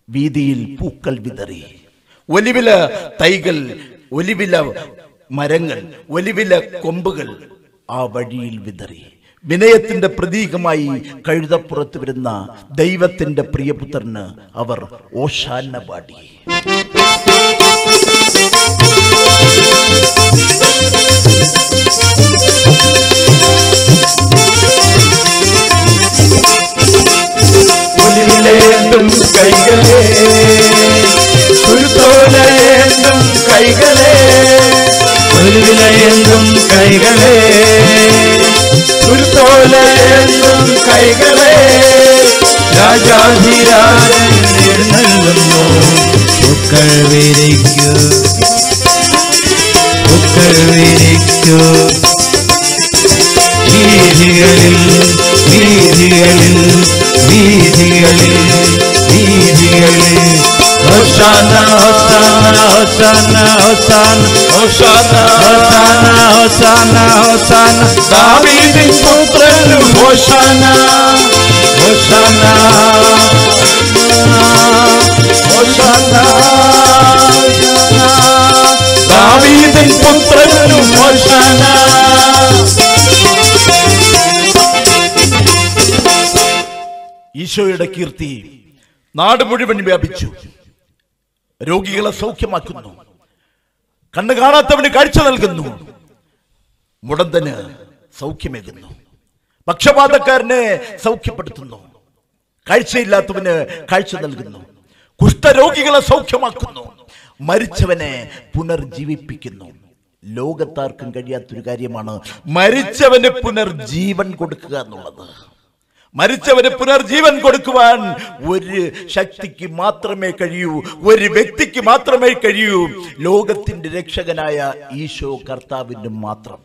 വീതിയിൽ പൂക്കൾ വിതറി. ഒലിവില തൈകൾ, ഒലിവില മരങ്ങൾ, ഒലിവില കൊമ്പുകൾ ആ വഴിയിൽ വിതറി. വിനയത്തിന്റെ പ്രതീകമായി കഴുതപ്പുറത്ത് വരുന്ന ദൈവത്തിന്റെ പ്രിയപുത്രന് അവർ ഓശാന പാടി.
ഒലിവിലേന്തും കൈകളെ, കുരുത്തോലയേന്തും കൈകളെ, ഒലിവിലേന്തും കൈകളെ, കുരുത്തോലയേന്തും കൈകളെ. രാജാധിരാജൻ എഴുന്നള്ളുന്നു. പൂക്കൾ വിരിക്കൂ, പൂക്കൾ വിരിക്കൂ. വീഥികളിൽ, വീഥികളിൽ, വീഥികളിൽ, വീഥികളിൽ. ഹോശാന, ഹോശാന, ഹോശാന, ഹോശാന, ഹോശാന, ഹോശാന, ഹോശാന. ദാവീദിൻ പുത്രനും ഹോശാന, ഹോശാന, ഹോശാന ദാവീദിൻ പുത്രനും ഹോശാന.
ഈശോയുടെ കീർത്തി നാട് മുഴുവൻ വ്യാപിച്ചു. രോഗികളെ സൗഖ്യമാക്കുന്നു, കണ്ണു കാണാത്തവന് കാഴ്ച നൽകുന്നു, മുടന്തന് സൗഖ്യമേകുന്നു, പക്ഷപാതക്കാരനെ സൗഖ്യപ്പെടുത്തുന്നു, കാഴ്ചയില്ലാത്തവന് കാഴ്ച നൽകുന്നു, കുഷ്ഠരോഗികളെ സൗഖ്യമാക്കുന്നു, മരിച്ചവനെ പുനർജീവിപ്പിക്കുന്നു. ലോകത്താർക്കും കഴിയാത്തൊരു കാര്യമാണ് മരിച്ചവന് പുനർജീവൻ കൊടുക്കുക എന്നുള്ളത്. മരിച്ചവന് പുനർജീവൻ കൊടുക്കുവാൻ ഒരു ശക്തിക്ക് മാത്രമേ കഴിയൂ, ഒരു വ്യക്തിക്ക് മാത്രമേ കഴിയൂ, ലോകത്തിന്റെ രക്ഷകനായ ഈശോ കർത്താവിന് മാത്രം.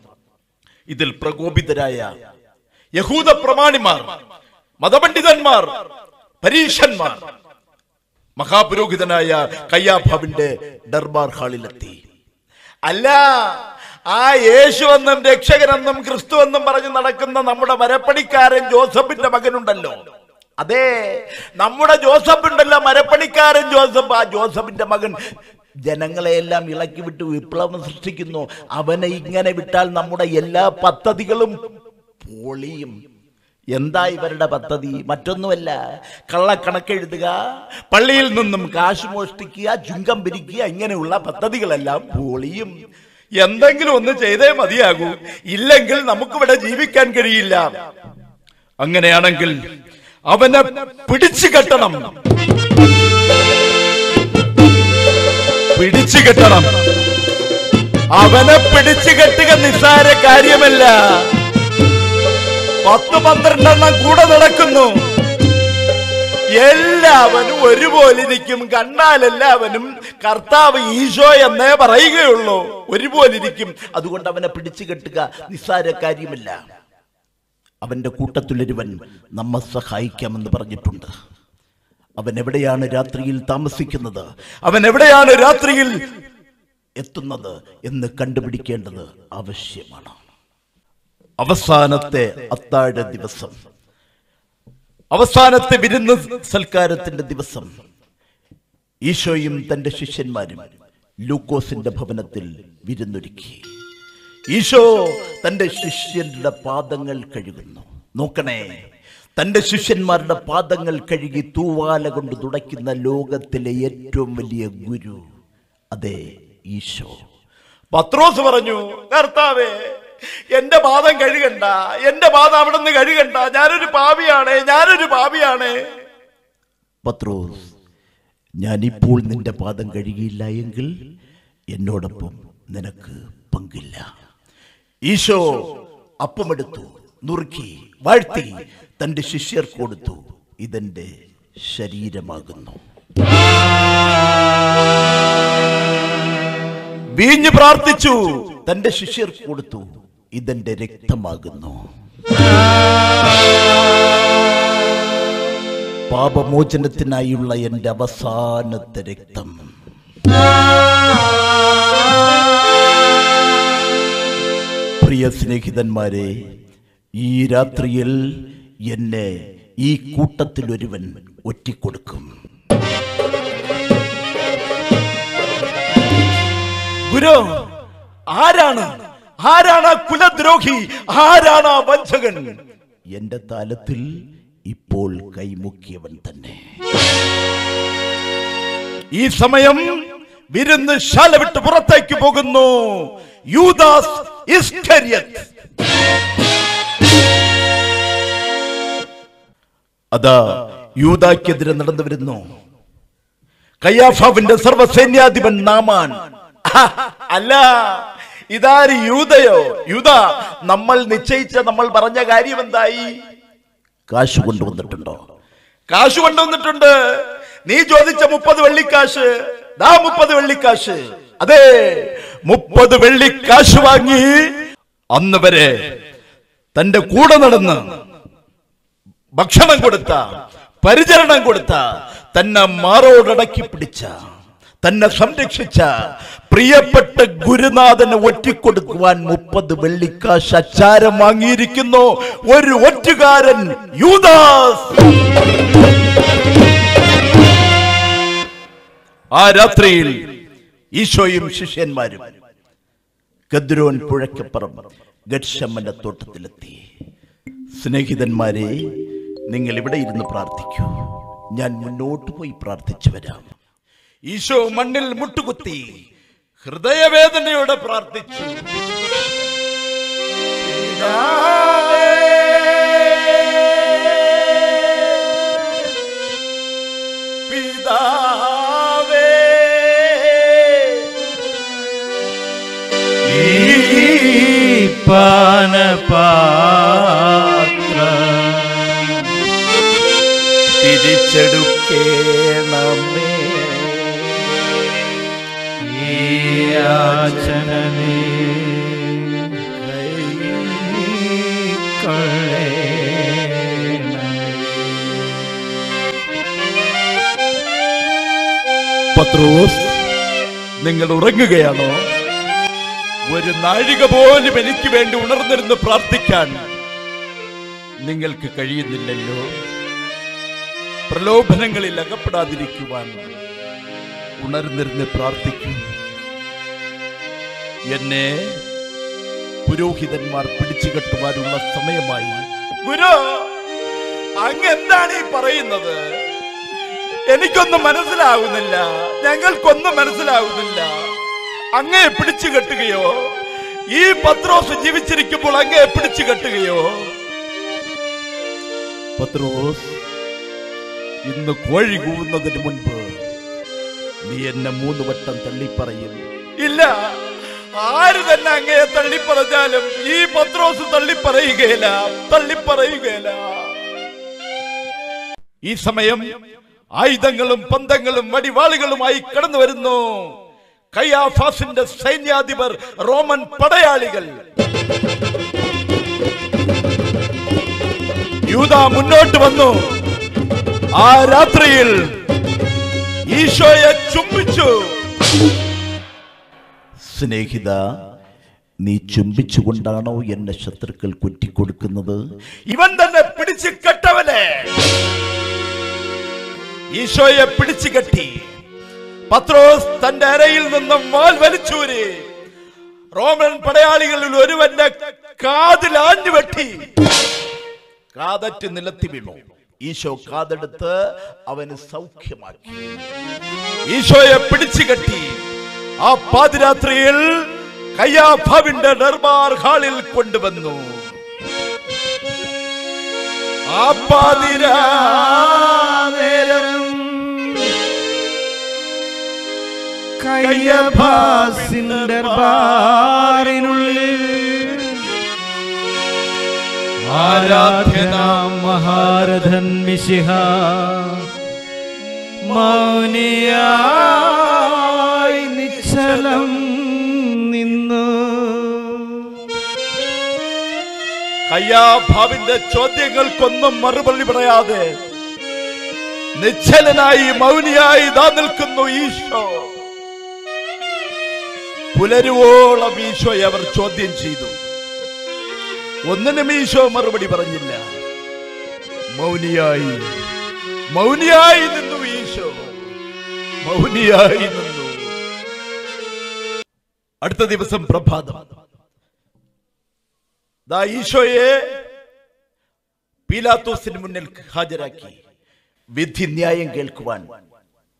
ഇതിൽ പ്രകോപിതരായ യഹൂദ പ്രമാണിമാർ, മതപണ്ഡിതന്മാർ, പരീശന്മാർ മഹാപുരോഹിതനായ കയ്യാഫാവിന്റെ ദർബാർ ഹാളിലെത്തി. അല്ല, ആ യേശുവെന്നും രക്ഷകനെന്നും ക്രിസ്തുവെന്നും പറഞ്ഞ് നടക്കുന്ന നമ്മുടെ മരപ്പണിക്കാരൻ ജോസഫിന്റെ മകനുണ്ടല്ലോ, അതെ, നമ്മുടെ ജോസഫ് ഉണ്ടല്ലോ, മരപ്പണിക്കാരൻ ജോസഫ്. ആ ജോസഫിന്റെ മകൻ ജനങ്ങളെയെല്ലാം ഇളക്കി വിട്ട് വിപ്ലവം സൃഷ്ടിക്കുന്നു. അവനെ ഇങ്ങനെ വിട്ടാൽ നമ്മുടെ എല്ലാ പദ്ധതികളും പൊളിയും. എന്താ ഇവരുടെ പദ്ധതി? മറ്റൊന്നുമല്ല, കള്ളക്കണക്കെഴുതുക, പള്ളിയിൽ നിന്നും കാശ് മോഷ്ടിക്കുക, ചുങ്കം പിരിക്കുക, ഇങ്ങനെയുള്ള പദ്ധതികളെല്ലാം പൊളിയും. എന്തെങ്കിലും ഒന്ന് ചെയ്തേ മതിയാകൂ, ഇല്ലെങ്കിൽ നമുക്കിവിടെ ജീവിക്കാൻ കഴിയില്ല. അങ്ങനെയാണെങ്കിൽ അവനെ പിടിച്ചു കെട്ടണം, പിടിച്ചു കെട്ടണം. അവനെ പിടിച്ചു കെട്ടുക നിസ്സാര കാര്യമല്ല. 10-12 കൂടെ നടക്കുന്നു. എല്ലാവനും ഒരുപോലെ ഇരിക്കും. കണ്ടാൽ എല്ലാവനും കർത്താവ് ഈശോ എന്നേ പറയുകയുള്ളൂ. ഒരുപോലെ ഇരിക്കും. അതുകൊണ്ട് അവനെ പിടിച്ചു കെട്ടുക നിസ്സാര കാര്യമില്ല. അവന്റെ കൂട്ടത്തിലൊരുവൻ നമ്മെ സഹായിക്കാമെന്ന് പറഞ്ഞിട്ടുണ്ട്. അവൻ എവിടെയാണ് രാത്രിയിൽ താമസിക്കുന്നത്, അവൻ എവിടെയാണ് രാത്രിയിൽ എത്തുന്നത് എന്ന് കണ്ടുപിടിക്കേണ്ടത് ആവശ്യമാണ്. അവസാനത്തെ അത്താഴ ദിവസം, അവസാനത്തെ വിരുന്ന് സൽക്കാരത്തിന്റെ ദിവസം, ഈശോയും തന്റെ ശിഷ്യന്മാരും ലൂക്കോസിന്റെ ഭവനത്തിൽ വിരുന്നൊരുക്കി. ഈശോ തന്റെ ശിഷ്യന്റെ പാദങ്ങൾ കഴുകുന്നു. നോക്കണേ, തന്റെ ശിഷ്യന്മാരുടെ പാദങ്ങൾ കഴുകി തൂവാല കൊണ്ട് തുടയ്ക്കുന്ന ലോകത്തിലെ ഏറ്റവും വലിയ ഗുരു, അതെ, ഈശോ. പത്രോസ് പറഞ്ഞു, കർത്താവേ, എന്റെ പാദം കഴുകണ്ട, എന്റെ പാദം അവിടെ നിന്ന് കഴുകണ്ട, ഞാനൊരു പാപിയാണ്. പത്രോസ്, ഞാനിപ്പോൾ നിന്റെ പാദം കഴുകിയില്ല എങ്കിൽ എന്നോടൊപ്പം നിനക്ക് പങ്കില്ല. ഈശോ അപ്പമെടുത്തു, നുറുക്കി, വാഴ്ത്തി തന്റെ ശിഷ്യർക്ക് കൊടുത്തു. ഇതെന്റെ ശരീരമാകുന്നു. വീഞ്ഞു പ്രാർത്ഥിച്ചു, തന്റെ ശിഷ്യർക്ക് കൊടുത്തു. ഇതെന്റെ രക്തമാകുന്നു. പാപമോചനത്തിനായുള്ള എന്റെ അവസാനത്തെ രക്തം. പ്രിയ സ്നേഹിതന്മാരെ, ഈ രാത്രിയിൽ എന്നെ ഈ കൂട്ടത്തിൽ ഒരുവൻ ഒറ്റിക്കൊടുക്കും. ഗുരു, ആരാണ് ആ കുലദ്രോഹി? ആരാണ് ആ വഞ്ചകൻ? എന്റെ താലത്തിൽ ഇപ്പോൾ കൈമുക്കിയവൻ തന്നെ. ഈ സമയം വിരുന്ന് ശാല വിട്ട് പുറത്തേക്ക് പോകുന്നു യൂദാസ് ഇസ്കരിയോത്ത്. അതാ യൂദാക്കെതിരെ നടന്നു വരുന്നു കയ്യാഫാവിന്റെ സർവ്വസൈന്യാധിപൻ നാമാൻ. അല്ല, ഇതാര്? യൂദയോ? യൂദ, നമ്മൾ നിശ്ചയിച്ച, നമ്മൾ പറഞ്ഞ കാര്യം എന്തായി? കാശ് കൊണ്ടുവന്നിട്ടുണ്ടോ? കാശ് കൊണ്ടുവന്നിട്ടുണ്ട്. നീ ചോദിച്ച 30 വെള്ളിക്കാശ്, ദാ 30 വെള്ളിക്കാശ്. അതെ, 30 വെള്ളിക്കാശ് വാങ്ങി അന്ന് വരെ തന്റെ കൂടെ നടന്ന് ഭക്ഷണം കൊടുത്ത, പരിചരണം കൊടുത്ത, തന്നെ മാറോടടക്കി പിടിച്ച, തന്നെ സംരക്ഷിച്ച പ്രിയപ്പെട്ട ഗുരുനാഥനെ ഒറ്റിക്കൊടുക്കുവാൻ 30 വെള്ളിക്കാശ് അച്ചാരം വാങ്ങിയിരിക്കുന്നു ഒരു ഒറ്റുകാരൻ യൂദാസ്. ആ രാത്രിയിൽ ഈശോയും ശിഷ്യന്മാരും ഗദ്രോൻ പുഴയ്ക്കപ്പുറം ഗത്ശമന തോട്ടത്തിലെത്തി. സ്നേഹിതന്മാരെ, നിങ്ങൾ ഇവിടെ ഇരുന്ന് പ്രാർത്ഥിക്കൂ, ഞാൻ മുന്നോട്ട് പോയി പ്രാർത്ഥിച്ചു വരാം. ഈശോ മണ്ണിൽ മുട്ടുകുത്തി ഹൃദയവേദനയോടെ പ്രാർത്ഥിച്ചു. പിതാവേ,
ഈ പാനപാത്രം
തിരിച്ചെടുക്കേണമേ.
ഈ യാചനനീ
പത്രോസ്, നിങ്ങൾ ഉറങ്ങുകയാണോ? ഒരു നാഴിക പോലും എനിക്ക് വേണ്ടി ഉണർന്നിരുന്ന് പ്രാർത്ഥിക്കാൻ നിങ്ങൾക്ക് കഴിയുന്നില്ലല്ലോ. പ്രലോഭനങ്ങളിൽ അകപ്പെടാതിരിക്കുവാൻ ഉണർന്നിരുന്ന് പ്രാർത്ഥിക്കൂ. എന്നെ പുരോഹിതന്മാർ പിടിച്ചുകെട്ടുവാനുള്ള സമയമായി. ഗുരു, അങ്ങ് എന്താണ് ഈ പറയുന്നത്? എനിക്കൊന്നും മനസ്സിലാകുന്നില്ല, ഞങ്ങൾക്കൊന്നും മനസ്സിലാകുന്നില്ല. അങ്ങയെ പിടിച്ചു കെട്ടുകയോ? ഈ പത്രോസ് ജീവിച്ചിരിക്കുമ്പോൾ അങ്ങയെ പിടിച്ചു കെട്ടുകയോ? പത്രോസ്, ഇന്ന് കോഴി കൂവുന്നതിന് മുൻപ് നീ എന്നെ 3 വട്ടം തള്ളിപ്പറയും. ഇല്ല, ആര് തന്നെ അങ്ങയെ തള്ളിപ്പറഞ്ഞാലും ഈ പത്രോസ് തള്ളിപ്പറയുകയില്ല, തള്ളിപ്പറയുകയില്ല. ഈ സമയം ആയുധങ്ങളും പന്തങ്ങളും വടിവാളുകളുമായി കടന്നു വരുന്നു കയ്യാഫാസിന്റെ സൈന്യാധിപർ, റോമൻ പടയാളികൾ. യൂദ മുന്നോട്ട് വന്നു. ആ രാത്രിയിൽ ഈശോയെ ചുംബിച്ചു. സ്നേഹിത, നീ ചുംബിച്ചുകൊണ്ടാണോ എന്നെ ശത്രുക്കൾ കുറ്റിക്കൊടുക്കുന്നത്? ഇവൻ തന്നെ പിടിച്ചു കെട്ടവനെ. ഈശോയെ പിടിച്ചു കെട്ടി. പത്രോസ് തന്റെ അരയിൽ നിന്നും വാൾ വലിച്ചൂരി റോമൻ പടയാളികളിൽ ഒരുവന്റെ കാതിൽ ആഞ്ഞു വെട്ടി. കാതറ്റ് നിലത്തി വീണു. ഈശോ കാതെടുത്ത് അവന് സൗഖ്യമാക്കി. ഈശോയെ പിടിച്ചു കെട്ടി ആ പാതിരാത്രിയിൽ കയ്യാഫാവിന്റെ ദർബാർ ഹാളിൽ കൊണ്ടുവന്നു. ആ പാതിരാനേരം
കയ്യാഫാസിന്റെ ദർബാറിനുള്ളിൽ ആരാധ്യനാം മഹാരഥൻ മിശിഹ മൗനിയായി നിശ്ചലം നിന്നു.
കയ്യാഫാവിന്റെ ചോദ്യങ്ങൾക്കൊന്നും മറുപടി പറയാതെ നിശ്ചലനായി മൗനിയായി ഇതാ നിൽക്കുന്നു ഈശോ. പുലരുവോളം ഈശോയെ അവർ ചോദ്യം ചെയ്തു. ഒന്നിനും ഈശോ മറുപടി പറഞ്ഞില്ല. മൗനിയായി മൗനിയായി നിന്നു ഈശോ, മൗനിയായി നിന്നു. അടുത്ത ദിവസം പ്രഭാതം, ദാ ഈശോയെ പീലാത്തോസിന് മുന്നിൽ ഹാജരാക്കി. വിധി ന്യായം കേൾക്കുവാൻ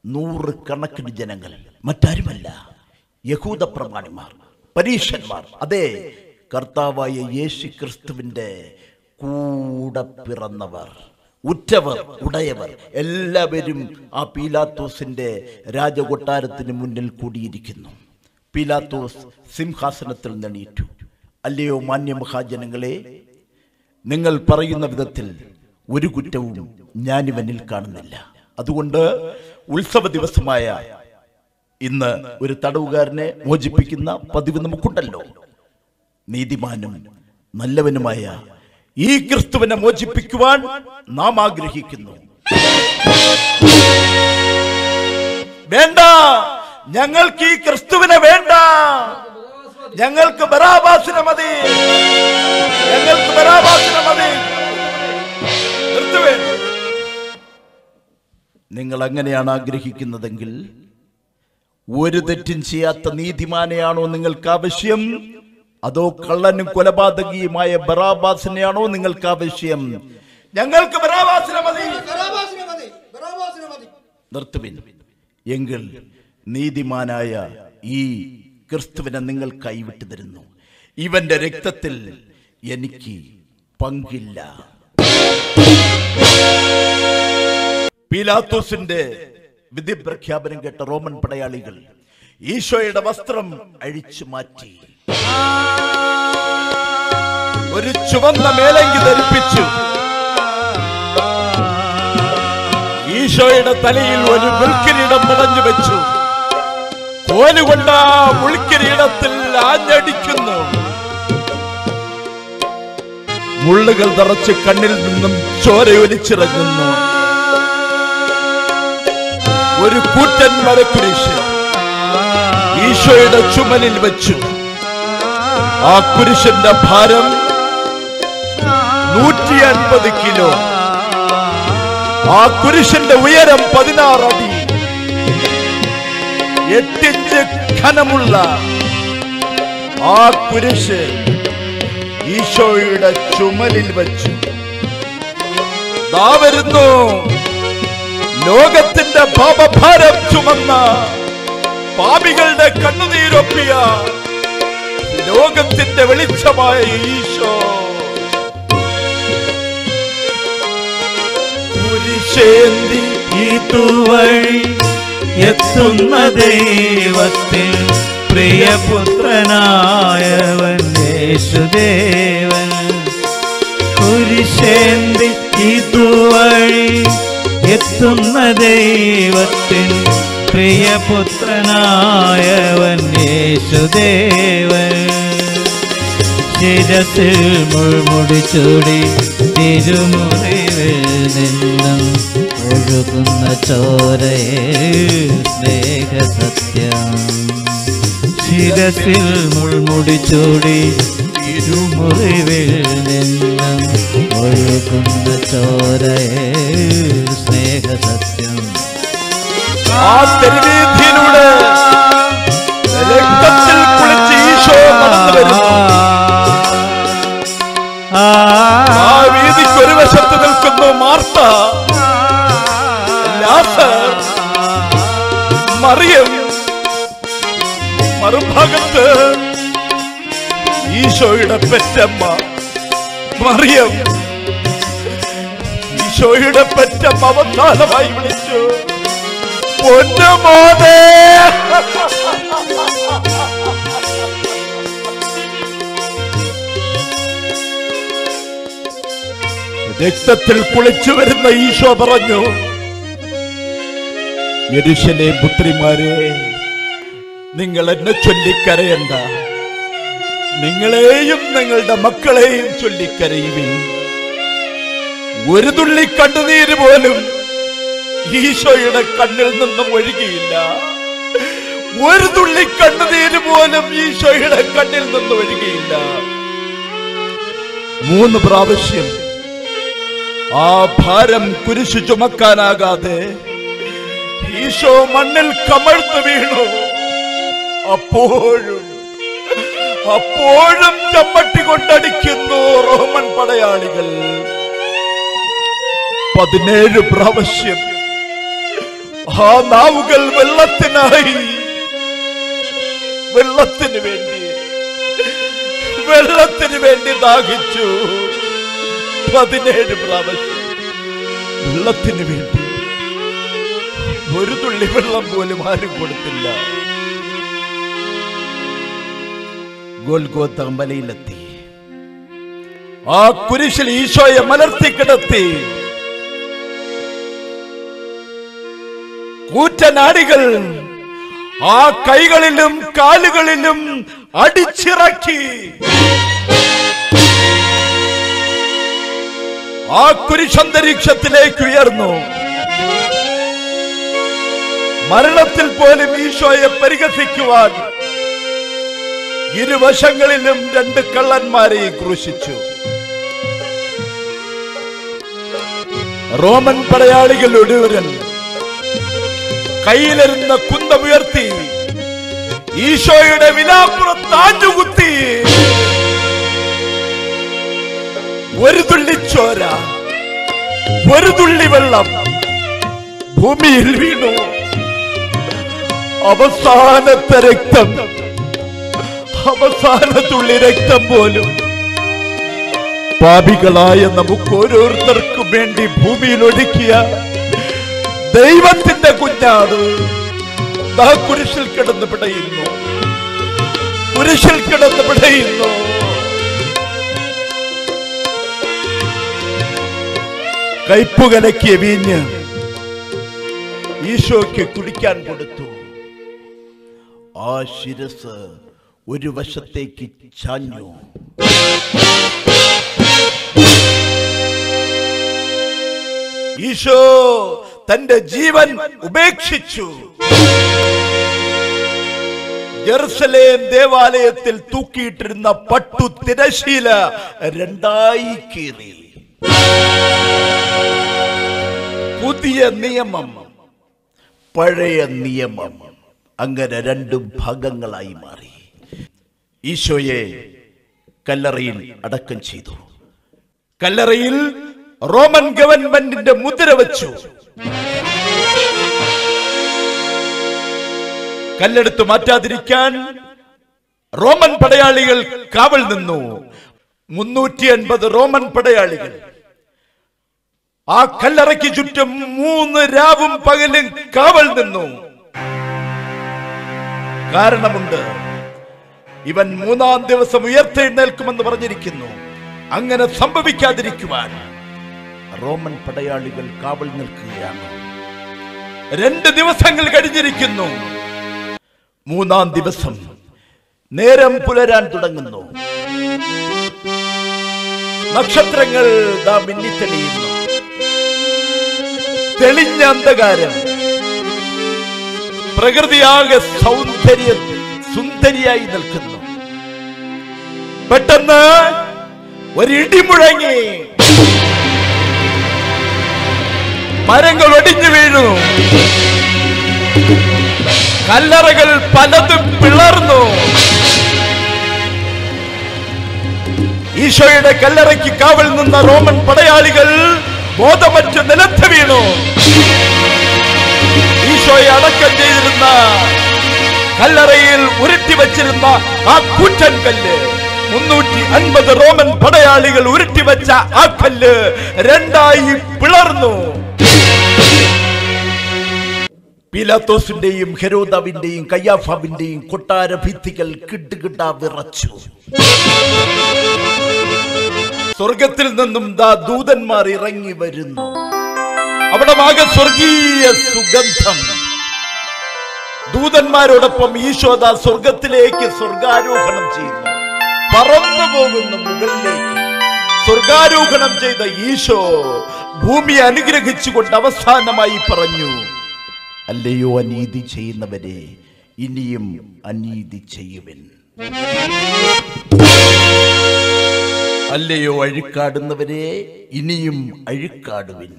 100 കണക്കിന് ജനങ്ങൾ. മറ്റാരുമല്ല, യഹൂദ പ്രമാണിമാർ, പരീശന്മാർ. അതെ, കർത്താവായ യേശു ക്രിസ്തുവിന്റെ കൂടെ പിറന്നവർ, ഉറ്റവർ, ഉടയവർ എല്ലാവരും ആ പീലാത്തോസിന്റെ രാജകൊട്ടാരത്തിന് മുന്നിൽ കൂടിയിരിക്കുന്നു. പീലാത്തോസ് സിംഹാസനത്തിൽ നിന്നീറ്റു. അല്ലയോ മാന്യമഹാജനങ്ങളെ, നിങ്ങൾ പറയുന്ന വിധത്തിൽ ഒരു കുറ്റവും ഞാനിവനിൽ കാണുന്നില്ല. അതുകൊണ്ട് ഉത്സവ ദിവസമായ ഇന്ന് ഒരു തടവുകാരനെ മോചിപ്പിക്കുന്ന പതിവ് നമുക്കുണ്ടല്ലോ. നീതിമാനും നല്ലവനുമായ ഈ ക്രിസ്തുവിനെ മോചിപ്പിക്കുവാൻ നാം ആഗ്രഹിക്കുന്നു. വേണ്ട, ഞങ്ങൾക്ക് ഈ ക്രിസ്തുവിനെ വേണ്ട. ഞങ്ങൾക്ക് ബറാബാസിനെ മതി, ഞങ്ങൾക്ക് ബറാബാസിനെ മതി. നിങ്ങൾ അങ്ങനെയാണ് ആഗ്രഹിക്കുന്നതെങ്കിൽ ഒരു തെറ്റും ചെയ്യാത്ത നീതിമാനെയാണോ നിങ്ങൾക്ക് ആവശ്യം, അതോ കള്ളനും കൊലപാതകിയുമായ ബറാബാസിനെയാണോ നിങ്ങൾക്ക് ആവശ്യം? ഞങ്ങൾക്ക് ബറാബാസിനെ മതി. നിർത്തുവിൻ. എങ്കിൽ നീതിമാനായ ഈ ക്രിസ്തുവിനെ നിങ്ങൾ കൈവിട്ടു തരുന്നു. ഇവന്റെ രക്തത്തിൽ എനിക്ക് പങ്കില്ല. പീലാത്തോസിന്റെ വിധി പ്രഖ്യാപനം കേട്ട റോമൻ പടയാളികൾ ഈശോയുടെ വസ്ത്രം അഴിച്ചു മാറ്റി ഒരു ചുവന്ന മേലങ്കി ധരിപ്പിച്ചു. ഈശോയുടെ തലയിൽ ഒരു മുൾക്കിരീടം മെടഞ്ഞു വെച്ചു. കോലുകൊണ്ട് ആ മുൾക്കിരീടത്തിൽ ആഞ്ഞടിക്കുന്നു. മുള്ളുകൾ തറച്ച് കണ്ണിൽ നിന്നും ചോരയൊലിച്ചിറങ്ങുന്നു. ഒരു കൂറ്റൻ മരക്കുരിശ് ഈശോയുടെ ചുമലിൽ വെച്ചു. ആ കുരിശിന്റെ ഭാരം 150 കിലോ. ആ കുരിശിന്റെ ഉയരം 16 അടി. 8 ഇഞ്ച് ഘനമുള്ള ആ കുരിശ് ഈശോയുടെ ചുമലിൽ വെച്ചു. ദാ വരുന്നു ലോകത്തിന്റെ പാപഭാരം ചുമന്ന, പാപികളുടെ കണ്ണുനീരൊപ്പിയ ലോകത്തിന്റെ വെളിച്ചമായ ഈശോ. കുരിശേന്തി
ഇതുവഴി എത്തുന്ന ദൈവത്തിൽ പ്രിയപുത്രനായവൻ യേശുദേവൻ. കുരിശേന്തി ഇതുവഴി എത്തുന്ന ദൈവത്തിൽ പ്രിയപുത്രനായവൻ യേശുദേവൻ. ശിരസിൽ മുൾമുടി ചൂടി തിരുമുറിവിൽ നിന്നും ഒഴുകുന്ന ചോരയെ സ്നേഹസത്യം. ശിരസിൽ മുൾമുടി ചൂടി തിരുമുറിവിൽ നിന്നും ഒഴുകുന്ന ചോരയെ സ്നേഹസത്യം.
ആ തെരുവീഥിയിലൂടെ രക്തത്തിൽ കുളിച്ച് ഈശോ നടന്നു വരുന്നു. ആ വീതിക്ക് ഒരു വശത്ത് നിൽക്കുന്നു മാർത്ത, ലാസർ, മറിയം. മറുഭാഗത്ത് ഈശോയുടെ പെറ്റമ്മ മറിയം. ഈശോയുടെ പെറ്റമ്മ അവസാനമായി വിളിച്ചു, പൊന്നുമോനെ. രക്തത്തിൽ കുളിച്ചു വരുന്ന ഈശോ പറഞ്ഞു, യെരൂശലേം പുത്രിമാരെ, നിങ്ങൾ എന്നെ ചൊല്ലിക്കരയണ്ട, നിങ്ങളെയും നിങ്ങളുടെ മക്കളെയും ചൊല്ലിക്കരയുവിൻ. ഒരു തുള്ളി കണ്ണുനീര് പോലും ഈശോയുടെ കണ്ണിൽ നിന്നും ഒഴുകിയില്ല. ഒരു തുള്ളി കണ്ണുനീര് പോലും ഈശോയുടെ കണ്ണിൽ നിന്നും ഒഴുകിയില്ല. 3 പ്രാവശ്യം ആ ഭാരം കുരിശു ചുമക്കാനാകാതെ ഈശോ മണ്ണിൽ കമഴ്ന്നു വീണു. അപ്പോഴും ചമ്മട്ടി കൊണ്ടടിക്കുന്നു റോമൻ പടയാളികൾ. 17 പ്രാവശ്യം ആ നാവുകൾ വെള്ളത്തിനായി, വെള്ളത്തിന് വേണ്ടി ദാഹിച്ചു. 17 പ്രാവശ്യം വെള്ളത്തിന് വേണ്ടി. ഒരു തുള്ളി വെള്ളം പോലും ആരും കൊടുത്തില്ല. ഗോൽഗോഥ മലയിലെത്തി. ആ കുരിശിൽ ഈശോയെ മലർത്തി കിടത്തി. കൂറ്റനാടികൾ ആ കൈകളിലും കാലുകളിലും അടിച്ചിറക്കി. ആ കുരിശന്തരീക്ഷത്തിലേക്ക് ഉയർന്നു. മരണത്തിൽ പോലും ഈശോയെ പരിഹസിക്കുവാൻ ഇരുവശങ്ങളിലും 2 കള്ളന്മാരെ ക്രൂശിച്ചു. റോമൻ പടയാളികൾ ഒരുവൻ കയ്യിലിരുന്ന കുന്തമുയർത്തി ഈശോയുടെ വിലാപ്പുറത്ത് ആഞ്ഞുകുത്തി. ഒരു തുള്ളി ചോര, ഒരു തുള്ളി വെള്ളം ഭൂമിയിൽ വീണു. അവസാനത്തെ രക്തം, അവസാന തുള്ളി രക്തം പോലും പാപികളായ നമുക്ക് ഓരോരുത്തർക്കും വേണ്ടി ഭൂമിയിൽ ഒഴുക്കിയ ദൈവത്തിന്റെ കുഞ്ഞാണ് കുരിശിൽ കിടന്ന് പിടയുന്നു, കുരിശിൽ കിടന്ന് പിടയുന്നു. കയ്പുകലക്കിയ വീഞ്ഞ് ഈശോയ്ക്ക് കുടിക്കാൻ കൊടുത്തു. ആ ശിരസ് ഒരു വശത്തേക്ക് ചാഞ്ഞു. ഈശോ തന്റെ ജീവൻ ഉപേക്ഷിച്ചു. ജെറുസലേം ദേവാലയത്തിൽ തൂക്കിയിട്ടിരുന്ന പട്ടു തിരശീല രണ്ടായി കീറി. പുതിയ നിയമം, പഴയ നിയമം, അങ്ങനെ രണ്ടു ഭാഗങ്ങളായി മാറി. ഈശോയെ കല്ലറയിൽ അടക്കം ചെയ്തു. കല്ലറയിൽ റോമൻ ഗവൺമെന്റിന്റെ മുദ്ര വെച്ചു. കല്ലെടുത്ത് മാറ്റാതിരിക്കാൻ റോമൻ പടയാളികൾ കാവൽ നിന്നു. 350 റോമൻ പടയാളികൾ ആ കല്ലറയ്ക്ക് ചുറ്റും 3 രാവും പകലും കാവൽ നിന്നു. കാരണമുണ്ട്, ഇവൻ 3-ാം ദിവസം ഉയർത്തെഴുന്നേൽക്കുമെന്ന് പറഞ്ഞിരിക്കുന്നു. അങ്ങനെ സംഭവിക്കാതിരിക്കുവാൻ റോമൻ പടയാളികൾ കാവൽ നിൽക്കുകയാണ്. 2 ദിവസങ്ങൾ കഴിഞ്ഞിരിക്കുന്നു. 3-ാം ദിവസം നേരം പുലരാൻ തുടങ്ങുന്നു. നക്ഷത്രങ്ങൾ ദാ മിന്നിത്തെളിയുന്നു. തെളിഞ്ഞ അന്ധകാരം. പ്രകൃതിയാകെ സുന്ദരിയായി നിൽക്കുന്നു. പെട്ടെന്ന് ഒരിടി മുഴങ്ങി. മരങ്ങൾ ഒടിഞ്ഞു വീണു. കല്ലറകൾ പലതും പിളർന്നു. ഈശോയുടെ കല്ലറയ്ക്ക് കാവൽ നിന്ന റോമൻ പടയാളികൾ ബോധമറ്റ് നിലത്ത് വീണു. ഈശോയെ അടക്കം ചെയ്തിരുന്ന കല്ലറയിൽ ഉരുട്ടി വച്ചിരുന്ന ആ കൂറ്റൻ കല്ല്, 350 റോമൻ പടയാളികൾ ഉരുട്ടിവെച്ച ആ കല്ല് രണ്ടായി പിളർന്നു. പീലാത്തോസിന്റെയും ഹെരോദാവിന്റെയും കയ്യാഫാവിന്റെയും കൊട്ടാര ഭിത്തികൾ കിട്ടുകിട്ടാ വിറച്ചു. സ്വർഗത്തിൽ നിന്നും ദാ ദൂതന്മാർ ഇറങ്ങി വരുന്നു. അവിടെ ആകെ സ്വർഗീയ സുഗന്ധം. ദൂതന്മാരോടൊപ്പം ഈശോദാ സ്വർഗത്തിലേക്ക് സ്വർഗാരോഹണം ചെയ്യുന്നു. പറന്നു പോകുന്നു മുകളിലേക്ക്. സ്വർഗാരോഹണം ചെയ്ത ഈശോ ഭൂമിയെ അനുഗ്രഹിച്ചുകൊണ്ട് അവസാനമായി പറഞ്ഞു, അല്ലയോ അനീതി ചെയ്യുന്നവരെ, ഇനിയും അനീതി ചെയ്യുവിൻ. അല്ലയോ അഴുക്കാടുന്നവരെ, ഇനിയും അഴുക്കാടുവിൻ.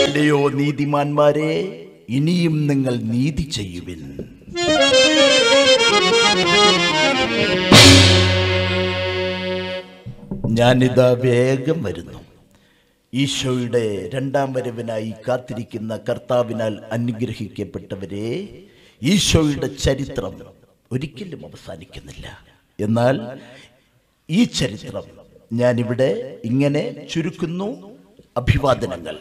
അല്ലയോ നീതിമാന്മാരെ, ഇനിയും നിങ്ങൾ നീതി ചെയ്യുവിൻ. ഞാനിതാ വേഗം വരുന്നു. ഈശോയുടെ 2-ാം വരവിനായി കാത്തിരിക്കുന്ന കർത്താവിനാൽ അനുഗ്രഹിക്കപ്പെട്ടവരെ, ഈശോയുടെ ചരിത്രം ഒരിക്കലും അവസാനിക്കുന്നില്ല. എന്നാൽ ഈ ചരിത്രം ഞാനിവിടെ ഇങ്ങനെ ചുരുക്കുന്നു. അഭിവാദനങ്ങൾ.